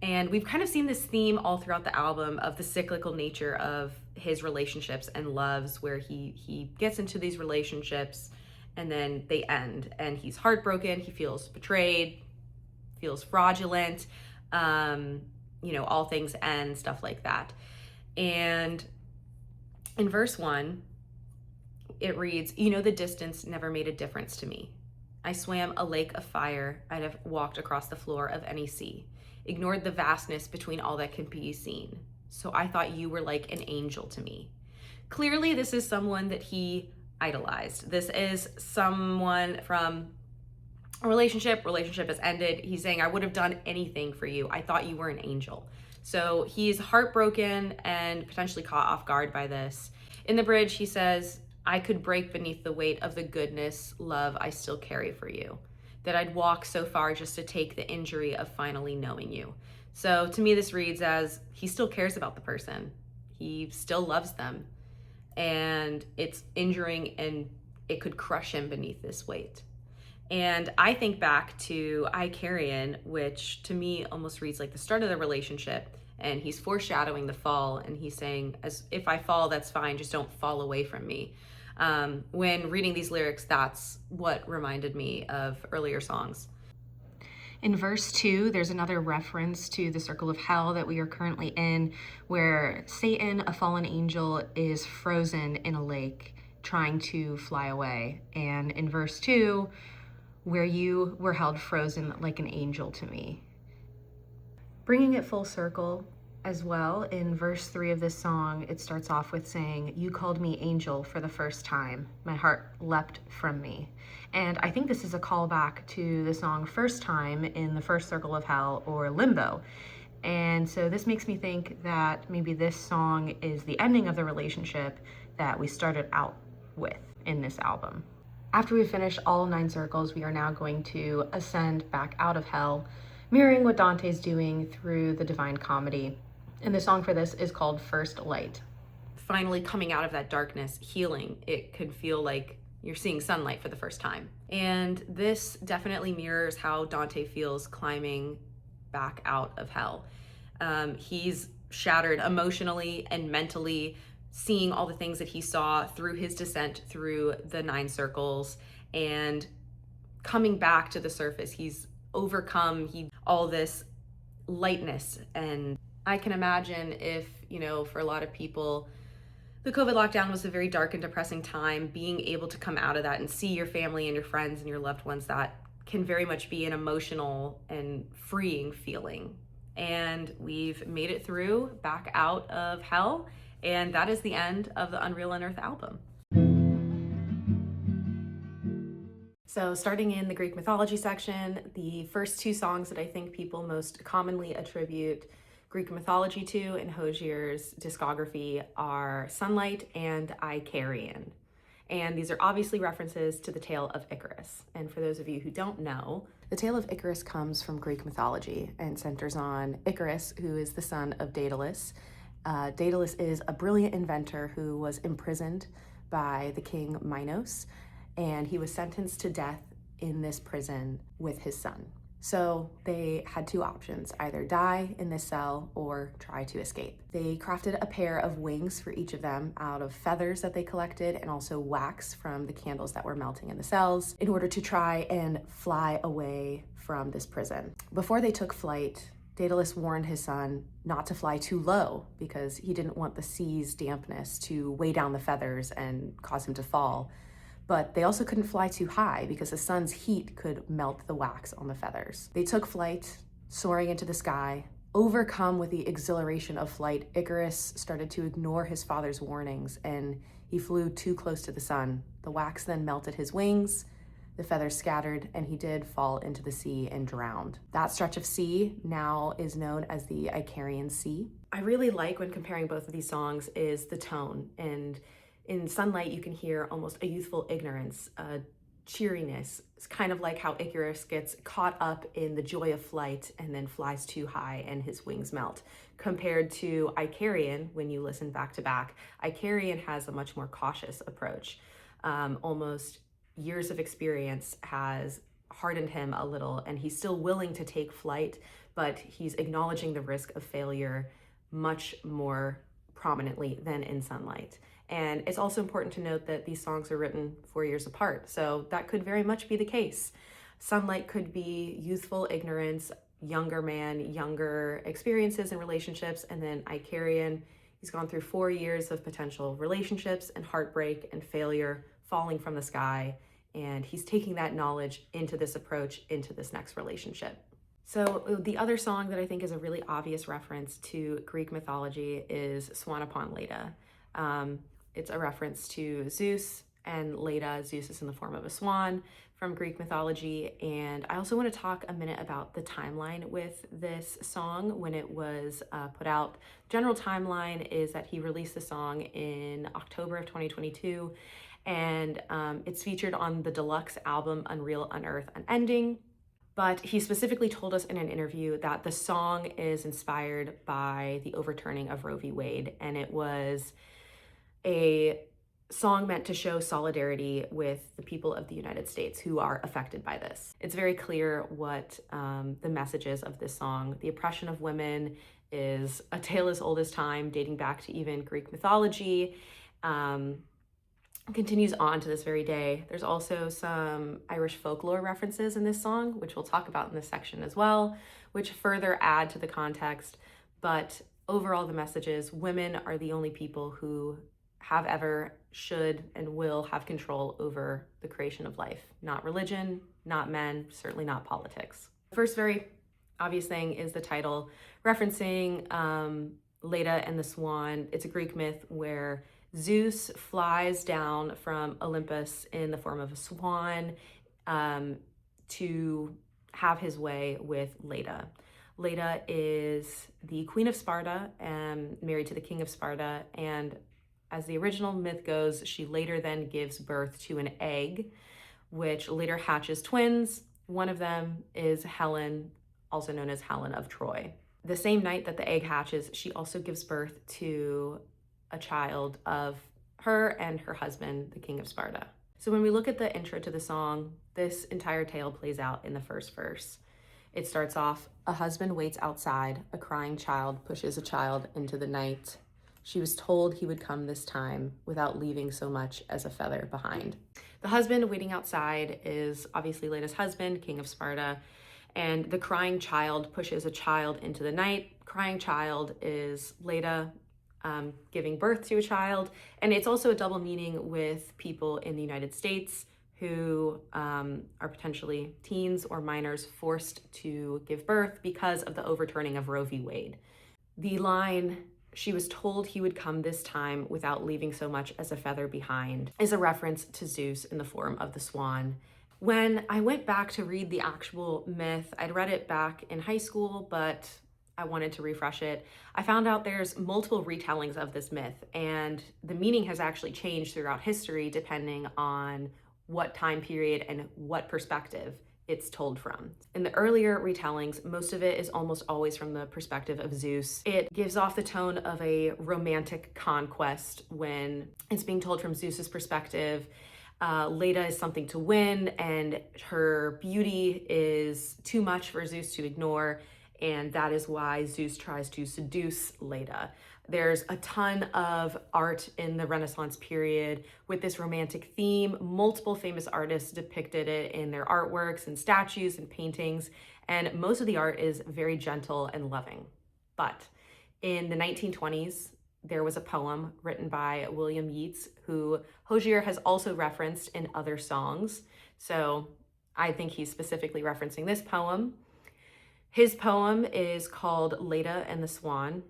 And we've kind of seen this theme all throughout the album of the cyclical nature of his relationships and loves, where he gets into these relationships and then they end and he's heartbroken, he feels betrayed, feels fraudulent, all things end, stuff like that. And In verse 1, it reads, "You know the distance never made a difference to me. I swam a lake of fire, I'd have walked across the floor of any sea, ignored the vastness between all that can be seen. So I thought you were like an angel to me." Clearly, this is someone that he idolized. This is someone from a relationship has ended. He's saying, "I would have done anything for you. I thought you were an angel." So he's heartbroken and potentially caught off guard by this. In the bridge, he says, "I could break beneath the weight of the goodness, love I still carry for you, that I'd walk so far just to take the injury of finally knowing you." So to me, this reads as he still cares about the person. He still loves them, and it's injuring and it could crush him beneath this weight. And I think back to Icarian, which to me almost reads like the start of the relationship. And he's foreshadowing the fall, and he's saying, "As if I fall, that's fine. Just don't fall away from me." When reading these lyrics, that's what reminded me of earlier songs. In verse 2, there's another reference to the circle of hell that we are currently in, where Satan, a fallen angel, is frozen in a lake trying to fly away. And in verse 2, where you were held frozen like an angel to me. Bringing it full circle as well, in verse 3 of this song, it starts off with saying, "You called me angel for the first time. My heart leapt from me." And I think this is a callback to the song First Time in the First Circle of Hell, or Limbo. And so this makes me think that maybe this song is the ending of the relationship that we started out with in this album. After we finish all 9 circles, we are now going to ascend back out of hell, mirroring what Dante's doing through the Divine Comedy. And the song for this is called First Light. Finally coming out of that darkness, healing, it could feel like you're seeing sunlight for the first time. And this definitely mirrors how Dante feels climbing back out of hell. He's shattered emotionally and mentally, seeing all the things that he saw through his descent through the 9 circles, and coming back to the surface. He's overcome all this lightness. And I can imagine if, for a lot of people, the COVID lockdown was a very dark and depressing time, being able to come out of that and see your family and your friends and your loved ones, that can very much be an emotional and freeing feeling. And we've made it through back out of hell. And that is the end of the Unreal Unearthed album. So starting in the Greek mythology section, the first 2 songs that I think people most commonly attribute Greek mythology to in Hozier's discography are Sunlight and Icarian. And these are obviously references to the tale of Icarus. And for those of you who don't know, the tale of Icarus comes from Greek mythology and centers on Icarus, who is the son of Daedalus. Daedalus is a brilliant inventor who was imprisoned by the king Minos, and he was sentenced to death in this prison with his son. So they had 2 options, either die in this cell or try to escape. They crafted a pair of wings for each of them out of feathers that they collected and also wax from the candles that were melting in the cells in order to try and fly away from this prison. Before they took flight, Daedalus warned his son not to fly too low because he didn't want the sea's dampness to weigh down the feathers and cause him to fall. But they also couldn't fly too high because the sun's heat could melt the wax on the feathers. They took flight, soaring into the sky. Overcome with the exhilaration of flight, Icarus started to ignore his father's warnings, and he flew too close to the sun. The wax then melted his wings, the feathers scattered, and he did fall into the sea and drowned. That stretch of sea now is known as the Icarian Sea. I really like, when comparing both of these songs, is the tone. And in Sunlight, you can hear almost a youthful ignorance, a cheeriness. It's kind of like how Icarus gets caught up in the joy of flight and then flies too high and his wings melt. Compared to Icarian, when you listen back to back, Icarian has a much more cautious approach. Almost years of experience has hardened him a little, and he's still willing to take flight, but he's acknowledging the risk of failure much more prominently than in Sunlight. And it's also important to note that these songs are written 4 years apart, so that could very much be the case. Sunlight could be youthful ignorance, younger man, younger experiences and relationships, and then Icarian, He's gone through 4 years of potential relationships and heartbreak and failure falling from the sky, and he's taking that knowledge into this approach, into this next relationship. So the other song that I think is a really obvious reference to Greek mythology is Swan Upon Leda. It's a reference to Zeus and Leda. Zeus is in the form of a swan from Greek mythology. And I also want to talk a minute about the timeline with this song when it was put out. General timeline is that he released the song in October of 2022, and it's featured on the deluxe album Unreal, Unearth, Unending. But he specifically told us in an interview that the song is inspired by the overturning of Roe v. Wade, and it was a song meant to show solidarity with the people of the United States who are affected by this. It's very clear what the message is of this song. The oppression of women is a tale as old as time, dating back to even Greek mythology. Continues on to this very day. There's also some Irish folklore references in this song, which we'll talk about in this section as well, which further add to the context. But overall, the message is women are the only people who have ever, should, and will have control over the creation of life. Not religion, not men, certainly not politics. The first very obvious thing is the title, referencing Leda and the Swan. It's a Greek myth where Zeus flies down from Olympus in the form of a swan to have his way with Leda. Leda is the queen of Sparta and married to the king of Sparta, and as the original myth goes, she later then gives birth to an egg, which later hatches twins. One of them is Helen, also known as Helen of Troy. The same night that the egg hatches, she also gives birth to a child of her and her husband, the king of Sparta. So when we look at the intro to the song, this entire tale plays out in the first verse. It starts off, a husband waits outside, a crying child pushes a child into the night. She was told he would come this time without leaving so much as a feather behind. The husband waiting outside is obviously Leda's husband, king of Sparta, and the crying child pushes a child into the night. Crying child is Leda giving birth to a child, and it's also a double meaning with people in the United States who are potentially teens or minors forced to give birth because of the overturning of Roe v. Wade. The line, she was told he would come this time without leaving so much as a feather behind, is a reference to Zeus in the form of the swan. When I went back to read the actual myth, I'd read it back in high school, but I wanted to refresh it. I found out there's multiple retellings of this myth, and the meaning has actually changed throughout history depending on what time period and what perspective it's told from. In the earlier retellings, most of it is almost always from the perspective of Zeus. It gives off the tone of a romantic conquest when it's being told from Zeus's perspective. Leda is something to win, and her beauty is too much for Zeus to ignore, and that is why Zeus tries to seduce Leda. There's a ton of art in the Renaissance period with this romantic theme. Multiple famous artists depicted it in their artworks and statues and paintings, and most of the art is very gentle and loving. But in the 1920s, there was a poem written by William Yeats, who Hozier has also referenced in other songs. So I think he's specifically referencing this poem. His poem is called Leda and the Swan,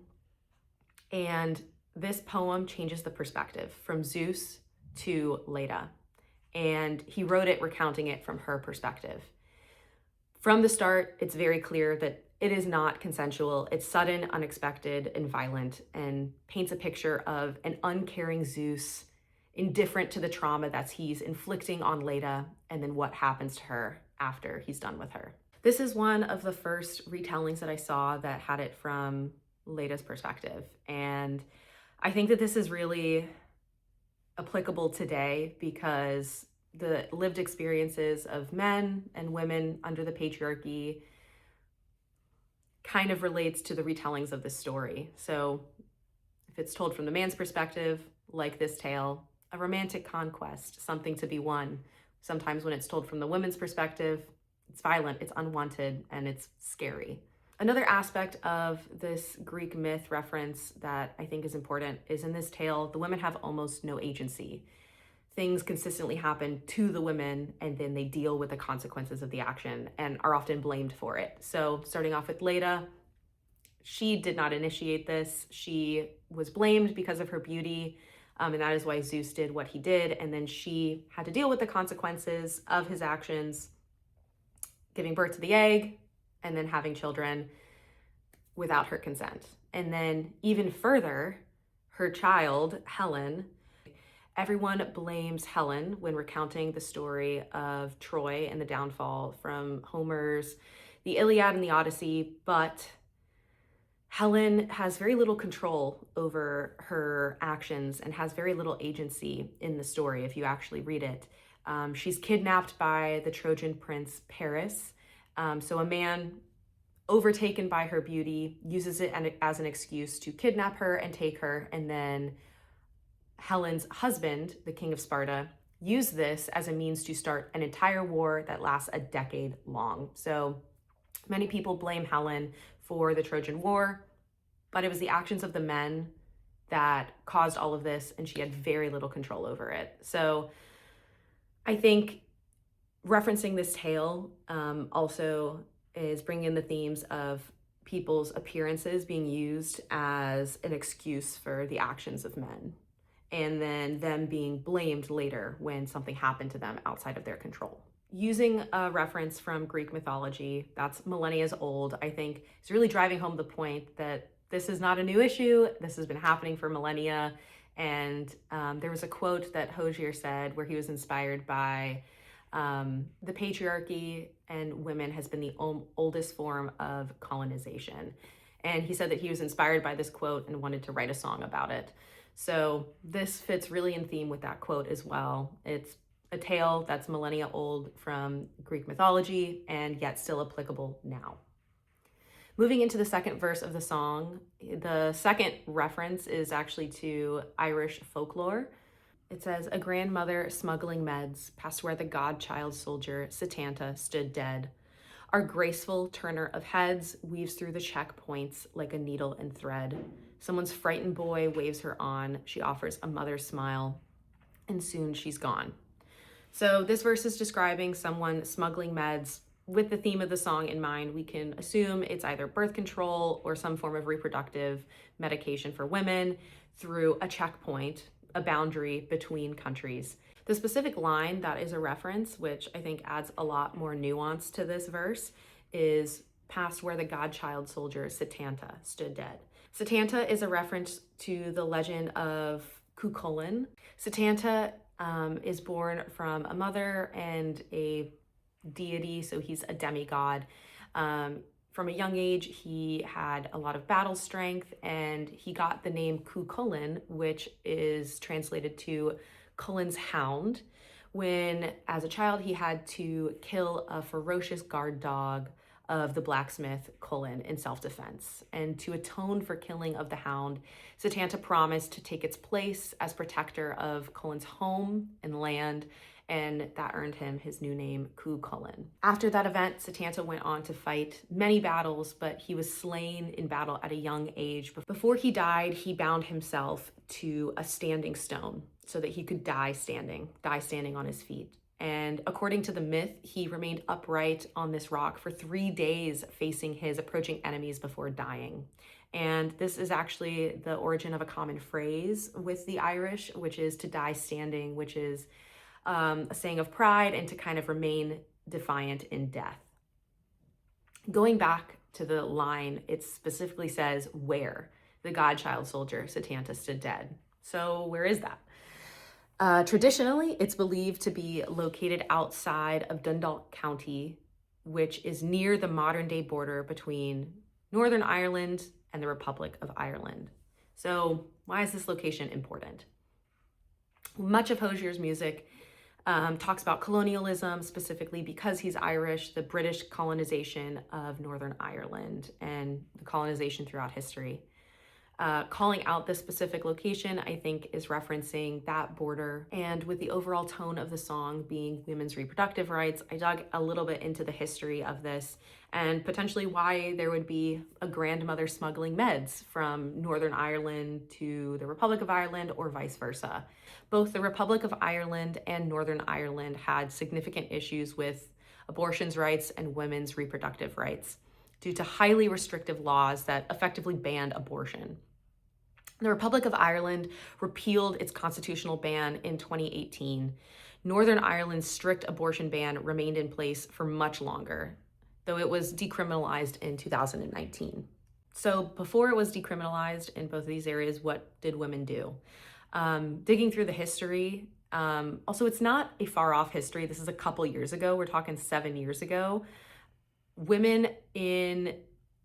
and this poem changes the perspective from Zeus to Leda, and he wrote it recounting it from her perspective. From the start, it's very clear that it is not consensual. It's sudden, unexpected, and violent, and paints a picture of an uncaring Zeus, indifferent to the trauma that he's inflicting on Leda, and then what happens to her after he's done with her. This is one of the first retellings that I saw that had it from Leda's perspective. And I think that this is really applicable today because the lived experiences of men and women under the patriarchy kind of relates to the retellings of this story. So if it's told from the man's perspective, like this tale, a romantic conquest, something to be won. Sometimes when it's told from the woman's perspective, it's violent, it's unwanted, and it's scary. Another aspect of this Greek myth reference that I think is important is in this tale, the women have almost no agency. Things consistently happen to the women, and then they deal with the consequences of the action and are often blamed for it. So, starting off with Leda, she did not initiate this. She was blamed because of her beauty, and that is why Zeus did what he did. And then she had to deal with the consequences of his actions, giving birth to the egg and then having children without her consent. And then, even further, her child, Helen, everyone blames Helen when recounting the story of Troy and the downfall from Homer's The Iliad and the Odyssey, but Helen has very little control over her actions and has very little agency in the story if you actually read it. She's kidnapped by the Trojan prince Paris. So a man overtaken by her beauty uses it as an excuse to kidnap her and take her, and then Helen's husband, the king of Sparta, used this as a means to start an entire war that lasts a decade long. So many people blame Helen for the Trojan War, but it was the actions of the men that caused all of this, and she had very little control over it. So I think referencing this tale also is bringing in the themes of people's appearances being used as an excuse for the actions of men, and then them being blamed later when something happened to them outside of their control. Using a reference from Greek mythology that's millennia old, I think is really driving home the point that this is not a new issue. This has been happening for millennia. And there was a quote that Hozier said where he was inspired by the patriarchy and women has been the oldest form of colonization. And he said that he was inspired by this quote and wanted to write a song about it. So this fits really in theme with that quote as well. It's a tale that's millennia old from Greek mythology and yet still applicable now. Moving into the second verse of the song, the second reference is actually to Irish folklore. It says, "A grandmother smuggling meds past where the godchild soldier Satanta stood dead. Our graceful turner of heads weaves through the checkpoints like a needle and thread. Someone's frightened boy waves her on. She offers a mother's smile, and soon she's gone." So this verse is describing someone smuggling meds. With the theme of the song in mind, we can assume it's either birth control or some form of reproductive medication for women through a checkpoint, a boundary between countries. The specific line that is a reference, which I think adds a lot more nuance to this verse, is past where the godchild soldier Satanta stood dead. Satanta is a reference to the legend of Cuchulainn. Satanta is born from a mother and a deity, so he's a demigod. From a young age, he had a lot of battle strength, and he got the name Cuchulainn, which is translated to Cullen's hound, when as a child he had to kill a ferocious guard dog of the blacksmith Cullen in self-defense. And to atone for killing of the hound, Satanta promised to take its place as protector of Cullen's home and land, and that earned him his new name, Cuchulainn. After that event, Satanta went on to fight many battles, but he was slain in battle at a young age. Before he died, he bound himself to a standing stone so that he could die standing on his feet. And according to the myth, he remained upright on this rock for 3 days, facing his approaching enemies before dying. And this is actually the origin of a common phrase with the Irish, which is to die standing, which is a saying of pride and to kind of remain defiant in death. Going back to the line, it specifically says where the godchild soldier Satanta stood dead. So where is that? Traditionally, it's believed to be located outside of Dundalk County, which is near the modern day border between Northern Ireland and the Republic of Ireland. So why is this location important? Much of Hozier's music talks about colonialism, specifically because he's Irish, the British colonization of Northern Ireland and the colonization throughout history. Calling out this specific location, I think, is referencing that border. And with the overall tone of the song being women's reproductive rights, I dug a little bit into the history of this and potentially why there would be a grandmother smuggling meds from Northern Ireland to the Republic of Ireland or vice versa. Both the Republic of Ireland and Northern Ireland had significant issues with abortions rights and women's reproductive rights due to highly restrictive laws that effectively banned abortion. The Republic of Ireland repealed its constitutional ban in 2018. Northern Ireland's strict abortion ban remained in place for much longer, though it was decriminalized in 2019. So before it was decriminalized in both of these areas, what did women do? Digging through the history, also it's not a far off history. This is a couple years ago. We're talking 7 years ago. Women in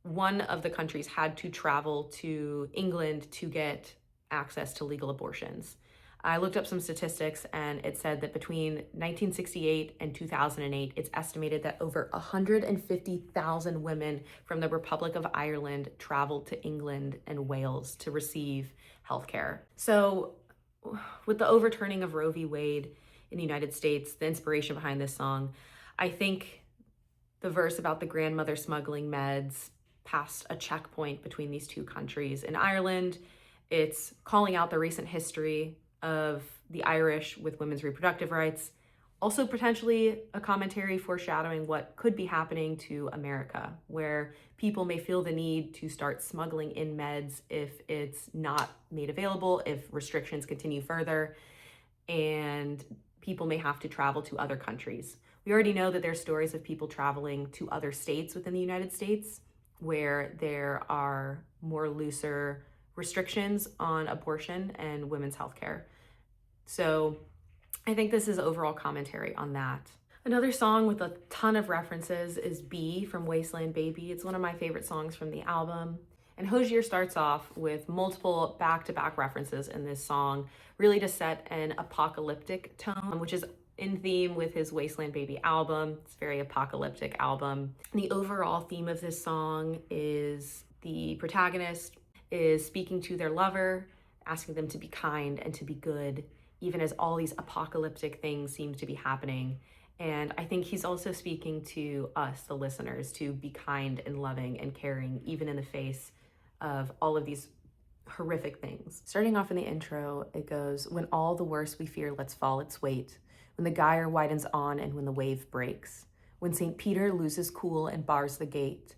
one of the countries had to travel to England to get access to legal abortions. I looked up some statistics and it said that between 1968 and 2008, it's estimated that over 150,000 women from the Republic of Ireland traveled to England and Wales to receive healthcare. So with the overturning of Roe v. Wade in the United States, the inspiration behind this song, I think the verse about the grandmother smuggling meds passed a checkpoint between these two countries. In Ireland, it's calling out the recent history of the Irish with women's reproductive rights, also potentially a commentary foreshadowing what could be happening to America, where people may feel the need to start smuggling in meds if it's not made available, if restrictions continue further, and people may have to travel to other countries. We already know that there's stories of people traveling to other states within the United States where there are more looser restrictions on abortion and women's healthcare. So I think this is overall commentary on that. Another song with a ton of references is Bee from Wasteland Baby. It's one of my favorite songs from the album. And Hozier starts off with multiple back-to-back references in this song, really to set an apocalyptic tone, which is in theme with his Wasteland Baby album. It's a very apocalyptic album. The overall theme of this song is the protagonist is speaking to their lover, asking them to be kind and to be good, even as all these apocalyptic things seem to be happening. And I think he's also speaking to us, the listeners, to be kind and loving and caring, even in the face of all of these horrific things. Starting off in the intro, it goes, "When all the worst we fear lets fall its weight, when the gyre widens on and when the wave breaks, when St. Peter loses cool and bars the gate,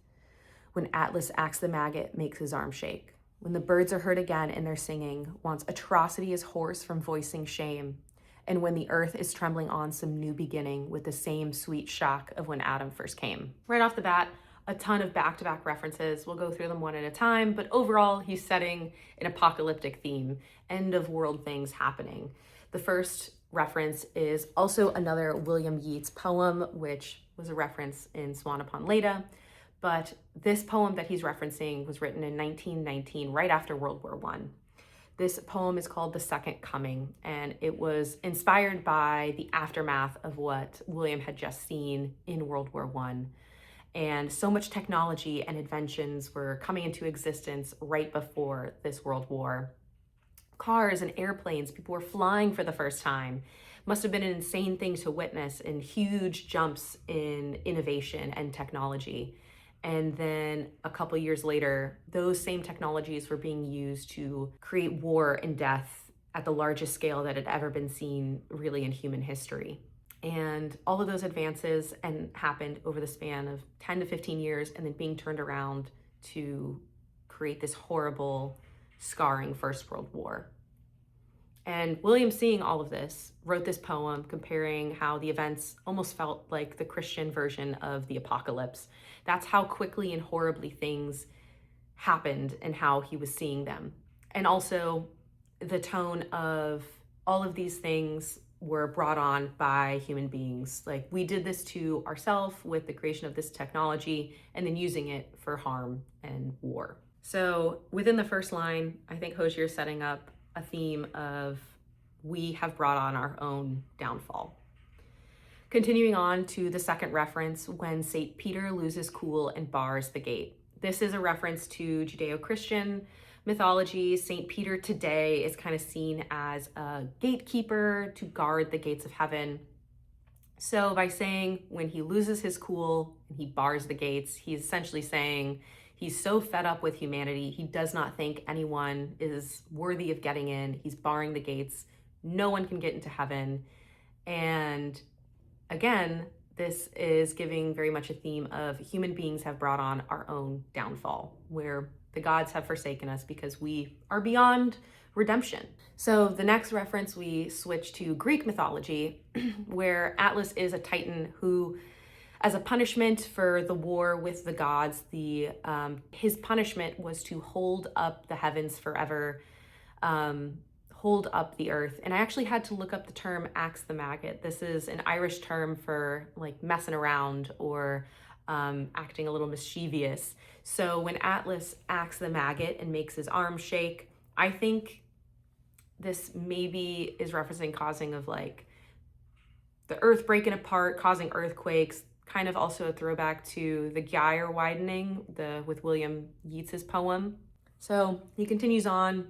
when Atlas acts the maggot makes his arm shake, when the birds are heard again in their singing, once atrocity is hoarse from voicing shame, and when the earth is trembling on some new beginning with the same sweet shock of when Adam first came." Right off the bat, a ton of back-to-back references. We'll go through them one at a time, but overall, he's setting an apocalyptic theme, end of world things happening. The first reference is also another William Yeats poem, which was a reference in Swan Upon Leda. But this poem that he's referencing was written in 1919, right after World War I. This poem is called The Second Coming, and it was inspired by the aftermath of what William had just seen in World War I. And so much technology and inventions were coming into existence right before this World War. Cars and airplanes, people were flying for the first time. Must have been an insane thing to witness, and huge jumps in innovation and technology. And then a couple years later, those same technologies were being used to create war and death at the largest scale that had ever been seen really in human history. And all of those advances happened over the span of 10 to 15 years and then being turned around to create this horrible, scarring First World War. And William, seeing all of this, wrote this poem comparing how the events almost felt like the Christian version of the apocalypse. That's how quickly and horribly things happened and how he was seeing them. And also the tone of all of these things were brought on by human beings. Like, we did this to ourselves with the creation of this technology and then using it for harm and war. So within the first line, I think Hozier is setting up a theme of we have brought on our own downfall. Continuing on to the second reference, when St. Peter loses cool and bars the gate. This is a reference to Judeo-Christian mythology, St. Peter today is kind of seen as a gatekeeper to guard the gates of heaven. So by saying when he loses his cool and he bars the gates, he's essentially saying he's so fed up with humanity, he does not think anyone is worthy of getting in. He's barring the gates. No one can get into heaven. And again, this is giving very much a theme of human beings have brought on our own downfall, where the gods have forsaken us because we are beyond redemption. So the next reference, we switch to Greek mythology, where Atlas is a titan who, as a punishment for the war with the gods, his punishment was to hold up the heavens forever, hold up the earth. And I actually had to look up the term axe the maggot. This is an Irish term for like messing around or acting a little mischievous. So when Atlas axes the maggot and makes his arm shake, I think this maybe is referencing causing of like the earth breaking apart, causing earthquakes, kind of also a throwback to the gyre widening with William Yeats's poem. So he continues on.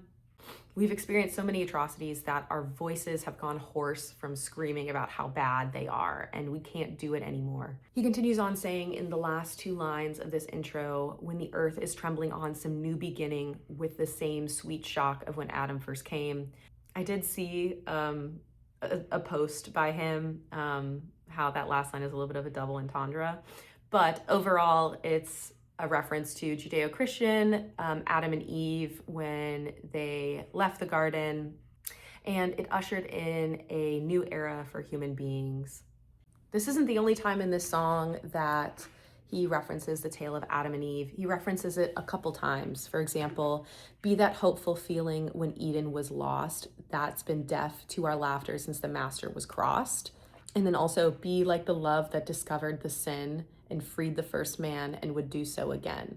We've experienced so many atrocities that our voices have gone hoarse from screaming about how bad they are, and we can't do it anymore. He continues on saying in the last two lines of this intro, when the earth is trembling on some new beginning with the same sweet shock of when Adam first came. I did see a post by him, how that last line is a little bit of a double entendre, but overall it's a reference to Judeo-Christian, Adam and Eve when they left the garden, and it ushered in a new era for human beings. This isn't the only time in this song that he references the tale of Adam and Eve. He references it a couple times. For example, be that hopeful feeling when Eden was lost, that's been deaf to our laughter since the master was crossed. And then also be like the love that discovered the sin and freed the first man and would do so again.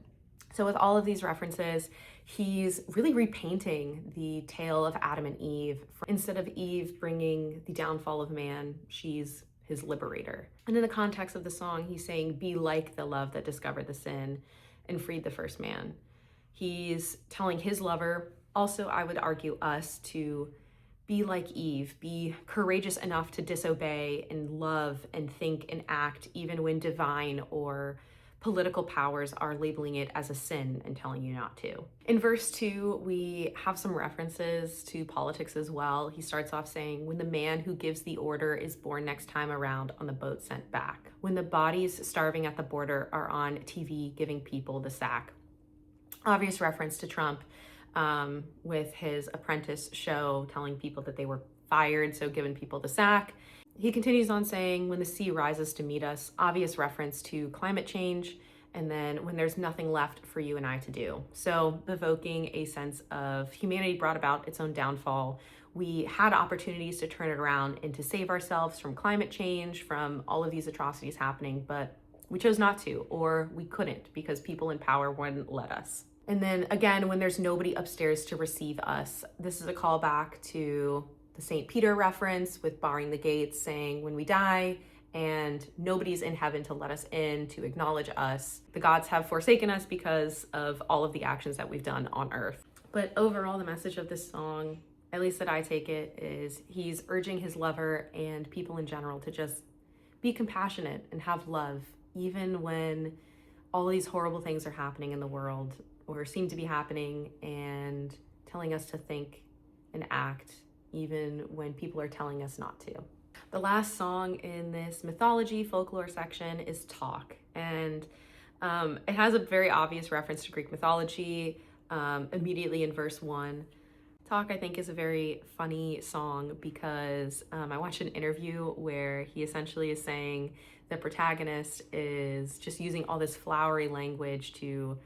So with all of these references, he's really repainting the tale of Adam and Eve. Instead of Eve bringing the downfall of man, she's his liberator. And in the context of the song, he's saying, be like the love that discovered the sin and freed the first man. He's telling his lover, also I would argue us, to be like Eve, be courageous enough to disobey and love and think and act even when divine or political powers are labeling it as a sin and telling you not to. In verse 2, we have some references to politics as well. He starts off saying, when the man who gives the order is born next time around on the boat sent back. When the bodies starving at the border are on TV giving people the sack. Obvious reference to Trump. With his Apprentice show telling people that they were fired, so giving people the sack. He continues on saying, when the sea rises to meet us, obvious reference to climate change, and then when there's nothing left for you and I to do. So evoking a sense of humanity brought about its own downfall. We had opportunities to turn it around and to save ourselves from climate change, from all of these atrocities happening, but we chose not to, or we couldn't because people in power wouldn't let us. And then again, when there's nobody upstairs to receive us, this is a callback to the St. Peter reference with barring the gates, saying when we die and nobody's in heaven to let us in, to acknowledge us, the gods have forsaken us because of all of the actions that we've done on earth. But overall, the message of this song, at least that I take it, is he's urging his lover and people in general to just be compassionate and have love, even when all these horrible things are happening in the world or seem to be happening, and telling us to think and act even when people are telling us not to. The last song in this mythology folklore section is Talk, and it has a very obvious reference to Greek mythology immediately in verse 1. Talk, I think, is a very funny song because I watched an interview where he essentially is saying the protagonist is just using all this flowery language to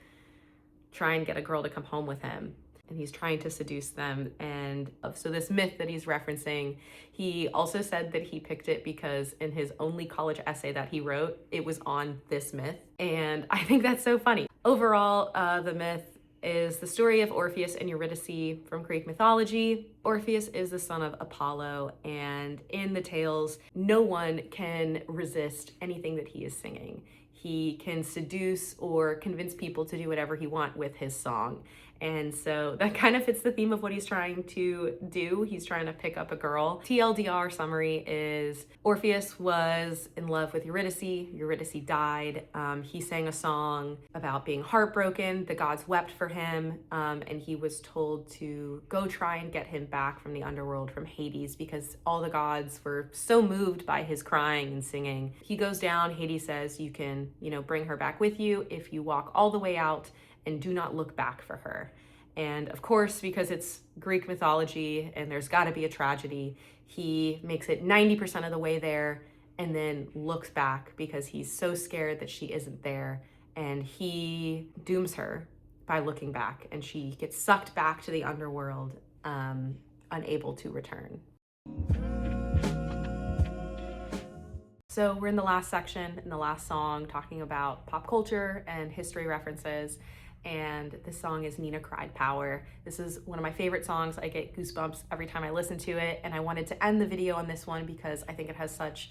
try and get a girl to come home with him, and he's trying to seduce them. And so this myth that he's referencing, he also said that he picked it because in his only college essay that he wrote, it was on this myth, and I think that's so funny. Overall, the myth is the story of Orpheus and Eurydice from Greek mythology. Orpheus is the son of Apollo, and in the tales, no one can resist anything that he is singing. He can seduce or convince people to do whatever he wants with his song. And so that kind of fits the theme of what he's trying to do. He's trying to pick up a girl. TLDR summary is Orpheus was in love with Eurydice. Eurydice died. He sang a song about being heartbroken. The gods wept for him, and he was told to go try and get him back from the underworld, from Hades, because all the gods were so moved by his crying and singing. He goes down. Hades says, you can, bring her back with you if you walk all the way out and do not look back for her. And of course, because it's Greek mythology and there's got to be a tragedy, he makes it 90% of the way there and then looks back because he's so scared that she isn't there, and he dooms her by looking back, and she gets sucked back to the underworld, unable to return. So we're in the last section, in the last song, talking about pop culture and history references. And this song is Nina Cried Power. This is one of my favorite songs. I get goosebumps every time I listen to it. And I wanted to end the video on this one because I think it has such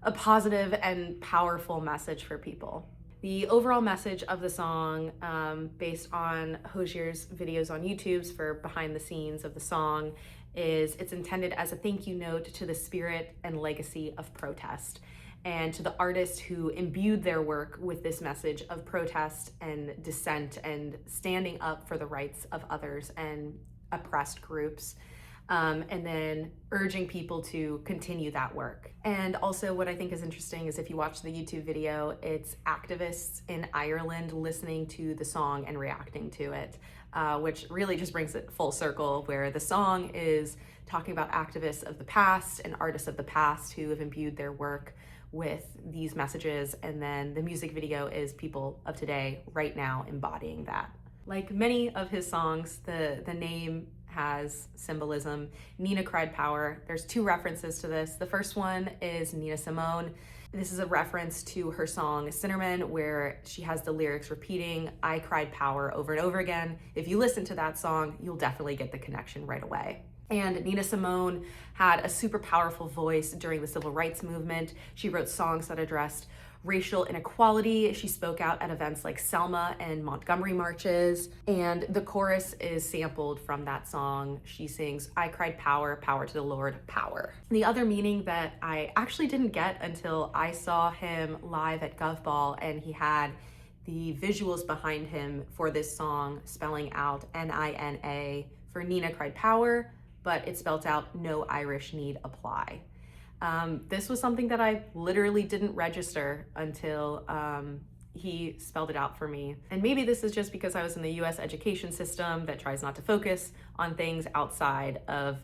a positive and powerful message for people. The overall message of the song, based on Hozier's videos on YouTube for behind the scenes of the song, is it's intended as a thank you note to the spirit and legacy of protest, and to the artists who imbued their work with this message of protest and dissent and standing up for the rights of others and oppressed groups. And then urging people to continue that work. And also what I think is interesting is if you watch the YouTube video, it's activists in Ireland listening to the song and reacting to it, which really just brings it full circle, where the song is talking about activists of the past and artists of the past who have imbued their work with these messages, and then the music video is people of today right now embodying that. Like many of his songs, the name has symbolism. Nina Cried Power. There's two references to this. The first one is Nina Simone. This is a reference to her song Cinnamon, where she has the lyrics repeating, I cried power, over and over again. If you listen to that song, you'll definitely get the connection right away. And Nina Simone had a super powerful voice during the civil rights movement. She wrote songs that addressed racial inequality. She spoke out at events like Selma and Montgomery marches, and the chorus is sampled from that song. She sings, I cried power, power to the Lord, power. The other meaning that I actually didn't get until I saw him live at Gov Ball, and he had the visuals behind him for this song spelling out Nina for Nina Cried Power, but it spelt out no Irish need apply. This was something that I literally didn't register until he spelled it out for me. And maybe this is just because I was in the US education system that tries not to focus on things outside of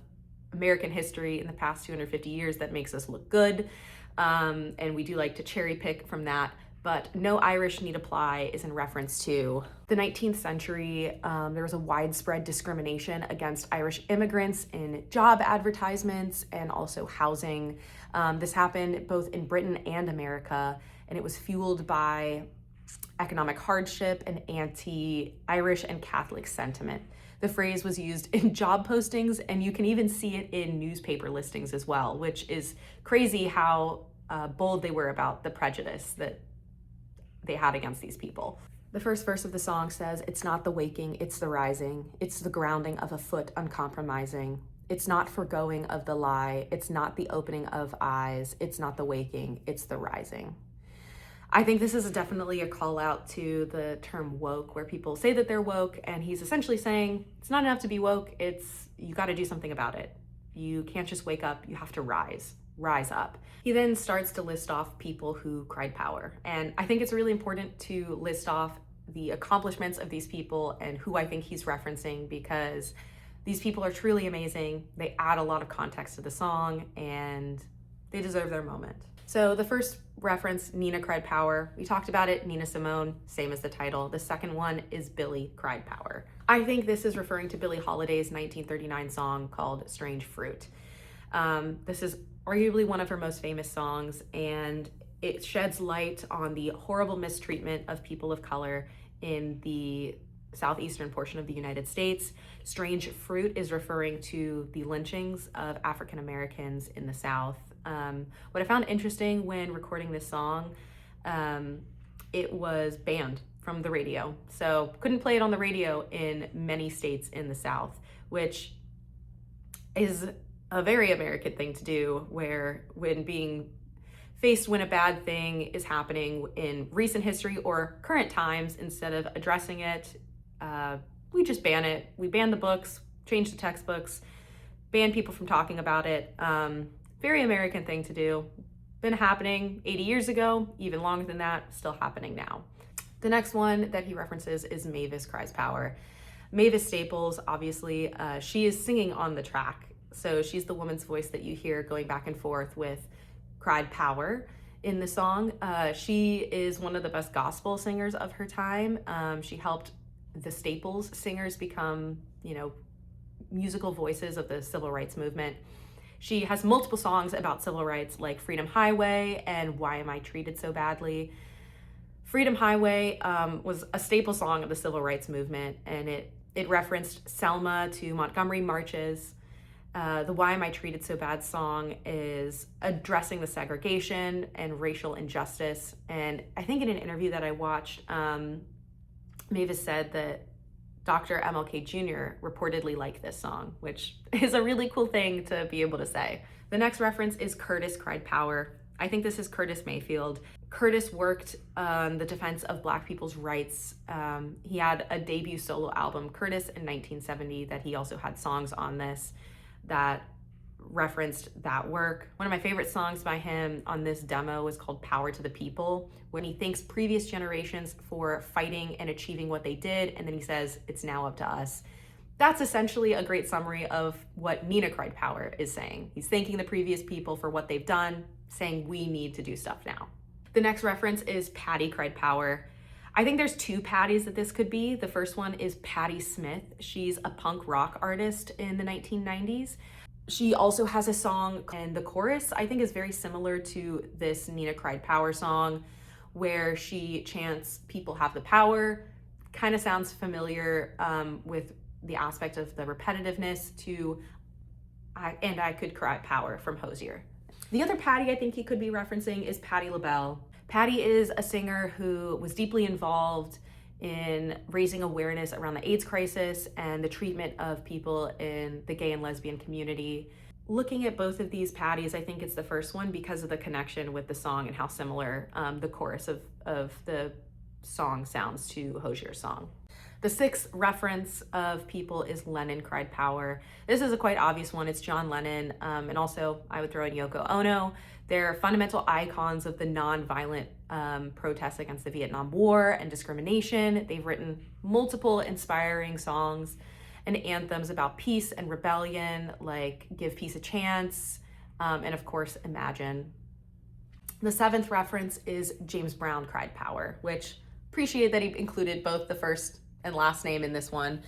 American history in the past 250 years that makes us look good. And we do like to cherry pick from that. But no Irish need apply is in reference to the 19th century. There was a widespread discrimination against Irish immigrants in job advertisements and also housing. This happened both in Britain and America, and it was fueled by economic hardship and anti-Irish and Catholic sentiment. The phrase was used in job postings, and you can even see it in newspaper listings as well, which is crazy how bold they were about the prejudice that they had against these people. The first verse of the song says, it's not the waking, it's the rising. It's the grounding of a foot uncompromising. It's not forgoing of the lie. It's not the opening of eyes. It's not the waking, it's the rising. I think this is definitely a call out to the term woke, where people say that they're woke, and he's essentially saying it's not enough to be woke, you got to do something about it. You can't just wake up, you have to rise up. He then starts to list off people who cried power. And I think it's really important to list off the accomplishments of these people and who I think he's referencing, because these people are truly amazing. They add a lot of context to the song and they deserve their moment. So the first reference, Nina Cried Power, we talked about it, Nina Simone, same as the title. The second one is Billy Cried Power. I think this is referring to Billie Holiday's 1939 song called Strange Fruit. This is arguably one of her most famous songs, and it sheds light on the horrible mistreatment of people of color in the southeastern portion of the United States. Strange Fruit is referring to the lynchings of African Americans in the South. What I found interesting when recording this song, it was banned from the radio. So couldn't play it on the radio in many states in the South, which is a very American thing to do, where when being faced when a bad thing is happening in recent history or current times, instead of addressing it, we just ban it. We ban the books, change the textbooks, ban people from talking about it. Very American thing to do. Been happening 80 years ago, even longer than that, still happening now. The next one that he references is Mavis Cries Power. Mavis Staples, obviously, she is singing on the track. So she's the woman's voice that you hear going back and forth with Cried Power in the song. She is one of the best gospel singers of her time. She helped the Staples singers become, musical voices of the civil rights movement. She has multiple songs about civil rights, like Freedom Highway and Why Am I Treated So Badly. Freedom Highway was a staple song of the civil rights movement, and it referenced Selma to Montgomery marches. The Why Am I Treated So Bad song is addressing the segregation and racial injustice. And I think in an interview that I watched, Mavis said that Dr. MLK Jr. reportedly liked this song, which is a really cool thing to be able to say. The next reference is Curtis Cried Power. I think this is Curtis Mayfield. Curtis worked on the defense of Black people's rights. He had a debut solo album, Curtis, in 1970, that he also had songs on this that referenced that work. One of my favorite songs by him on this demo is called Power to the People, when he thanks previous generations for fighting and achieving what they did, and then he says, it's now up to us. That's essentially a great summary of what Nina Cried Power is saying. He's thanking the previous people for what they've done, saying we need to do stuff now. The next reference is Patti Cried Power. I think there's two Patties that this could be. The first one is Patti Smith. She's a punk rock artist in the 1990s. She also has a song, and the chorus I think is very similar to this Nina Cried Power song, where she chants, people have the power. Kind of sounds familiar with the aspect of the repetitiveness to I Could Cry Power from Hozier. The other Patti I think he could be referencing is Patti LaBelle. Patti is a singer who was deeply involved in raising awareness around the AIDS crisis and the treatment of people in the gay and lesbian community. Looking at both of these Patties, I think it's the first one because of the connection with the song and how similar the chorus of the song sounds to Hozier's song. The sixth reference of people is Lennon Cried Power. This is a quite obvious one. It's John Lennon, and also I would throw in Yoko Ono. They're fundamental icons of the nonviolent protests against the Vietnam War and discrimination. They've written multiple inspiring songs and anthems about peace and rebellion, like Give Peace a Chance, and of course, Imagine. The seventh reference is James Brown Cried Power, which appreciate that he included both the first and last name in this one,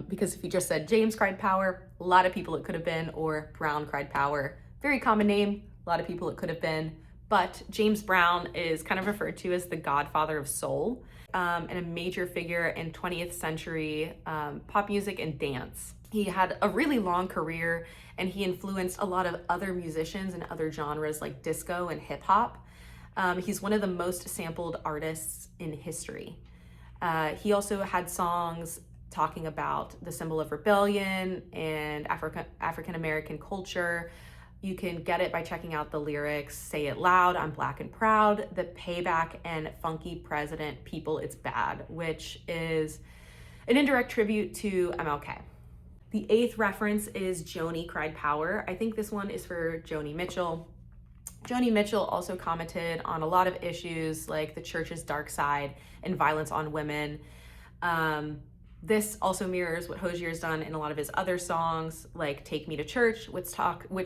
because if he just said James Cried Power, a lot of people it could have been, or Brown Cried Power, very common name, a lot of people it could have been, but James Brown is kind of referred to as the godfather of soul, and a major figure in 20th century pop music and dance. He had a really long career, and he influenced a lot of other musicians and other genres like disco and hip hop. He's one of the most sampled artists in history. He also had songs talking about the symbol of rebellion and African American culture. You can get it by checking out the lyrics, Say It Loud, I'm Black and Proud, The Payback, and Funky President, People It's Bad, which is an indirect tribute to MLK. The eighth reference is Joni Cried Power. I think this one is for Joni Mitchell. Joni Mitchell also commented on a lot of issues like the church's dark side and violence on women. This also mirrors what Hozier's done in a lot of his other songs, like Take Me to Church, which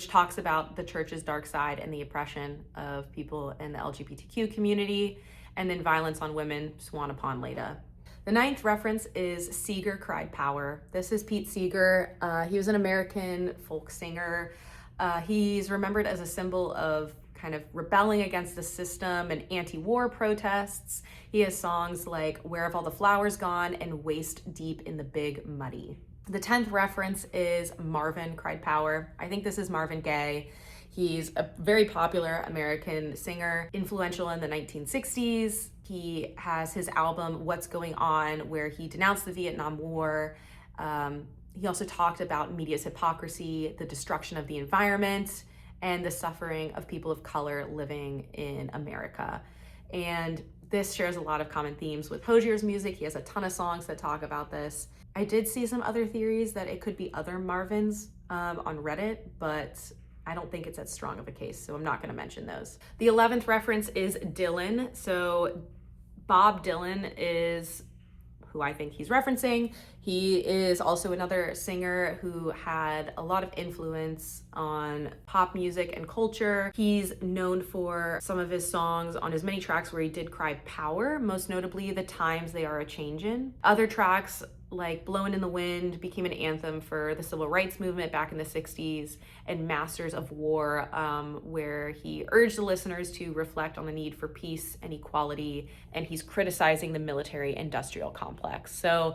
talks about the church's dark side and the oppression of people in the LGBTQ community, and then violence on women, Swan Upon Leda. The ninth reference is Seeger Cried Power. This is Pete Seeger. He was an American folk singer. He's remembered as a symbol of kind of rebelling against the system and anti-war protests. He has songs like Where Have All the Flowers Gone and Waist Deep in the Big Muddy. The 10th reference is Marvin Cried Power. I think this is Marvin Gaye. He's a very popular American singer, influential in the 1960s. He has his album, What's Going On, where he denounced the Vietnam War. He also talked about media's hypocrisy, the destruction of the environment, and the suffering of people of color living in America. And this shares a lot of common themes with Hozier's music. He has a ton of songs that talk about this. I did see some other theories that it could be other Marvins on Reddit, but I don't think it's as strong of a case, so I'm not going to mention those. The 11th reference is Dylan. So Bob Dylan is who I think he's referencing. He is also another singer who had a lot of influence on pop music and culture. He's known for some of his songs on his many tracks where he did cry power, most notably The Times They Are a Changin'. Other tracks like Blowin' in the Wind became an anthem for the civil rights movement back in the 60s, and Masters of War, where he urged the listeners to reflect on the need for peace and equality, and he's criticizing the military-industrial complex. So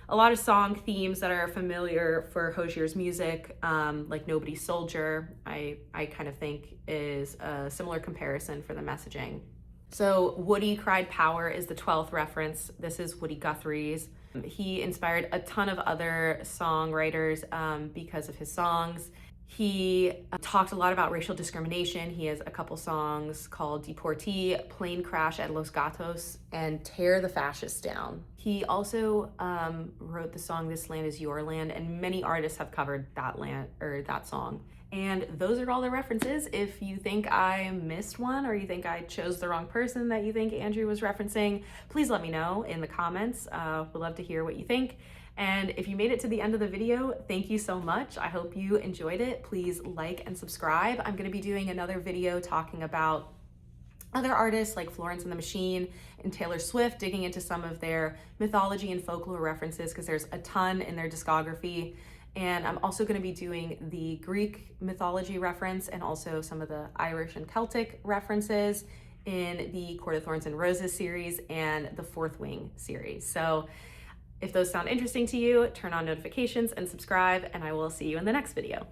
a lot of song themes that are familiar for Hozier's music, like Nobody's Soldier, I kind of think is a similar comparison for the messaging. So Woody Cried Power is the 12th reference. This is Woody Guthrie's. He inspired a ton of other songwriters because of his songs. He talked a lot about racial discrimination. He has a couple songs called Deportee, Plane Crash at Los Gatos, and Tear the Fascists Down. He also wrote the song This Land Is Your Land, and many artists have covered that song. And those are all the references. If you think I missed one, or you think I chose the wrong person that you think Andrew was referencing, please let me know in the comments. We'd love to hear what you think. And if you made it to the end of the video, thank you so much. I hope you enjoyed it. Please like and subscribe. I'm gonna be doing another video talking about other artists like Florence and the Machine and Taylor Swift, digging into some of their mythology and folklore references, because there's a ton in their discography. And I'm also going to be doing the Greek mythology reference and also some of the Irish and Celtic references in the Court of Thorns and Roses series and the Fourth Wing series. So if those sound interesting to you, turn on notifications and subscribe, and I will see you in the next video.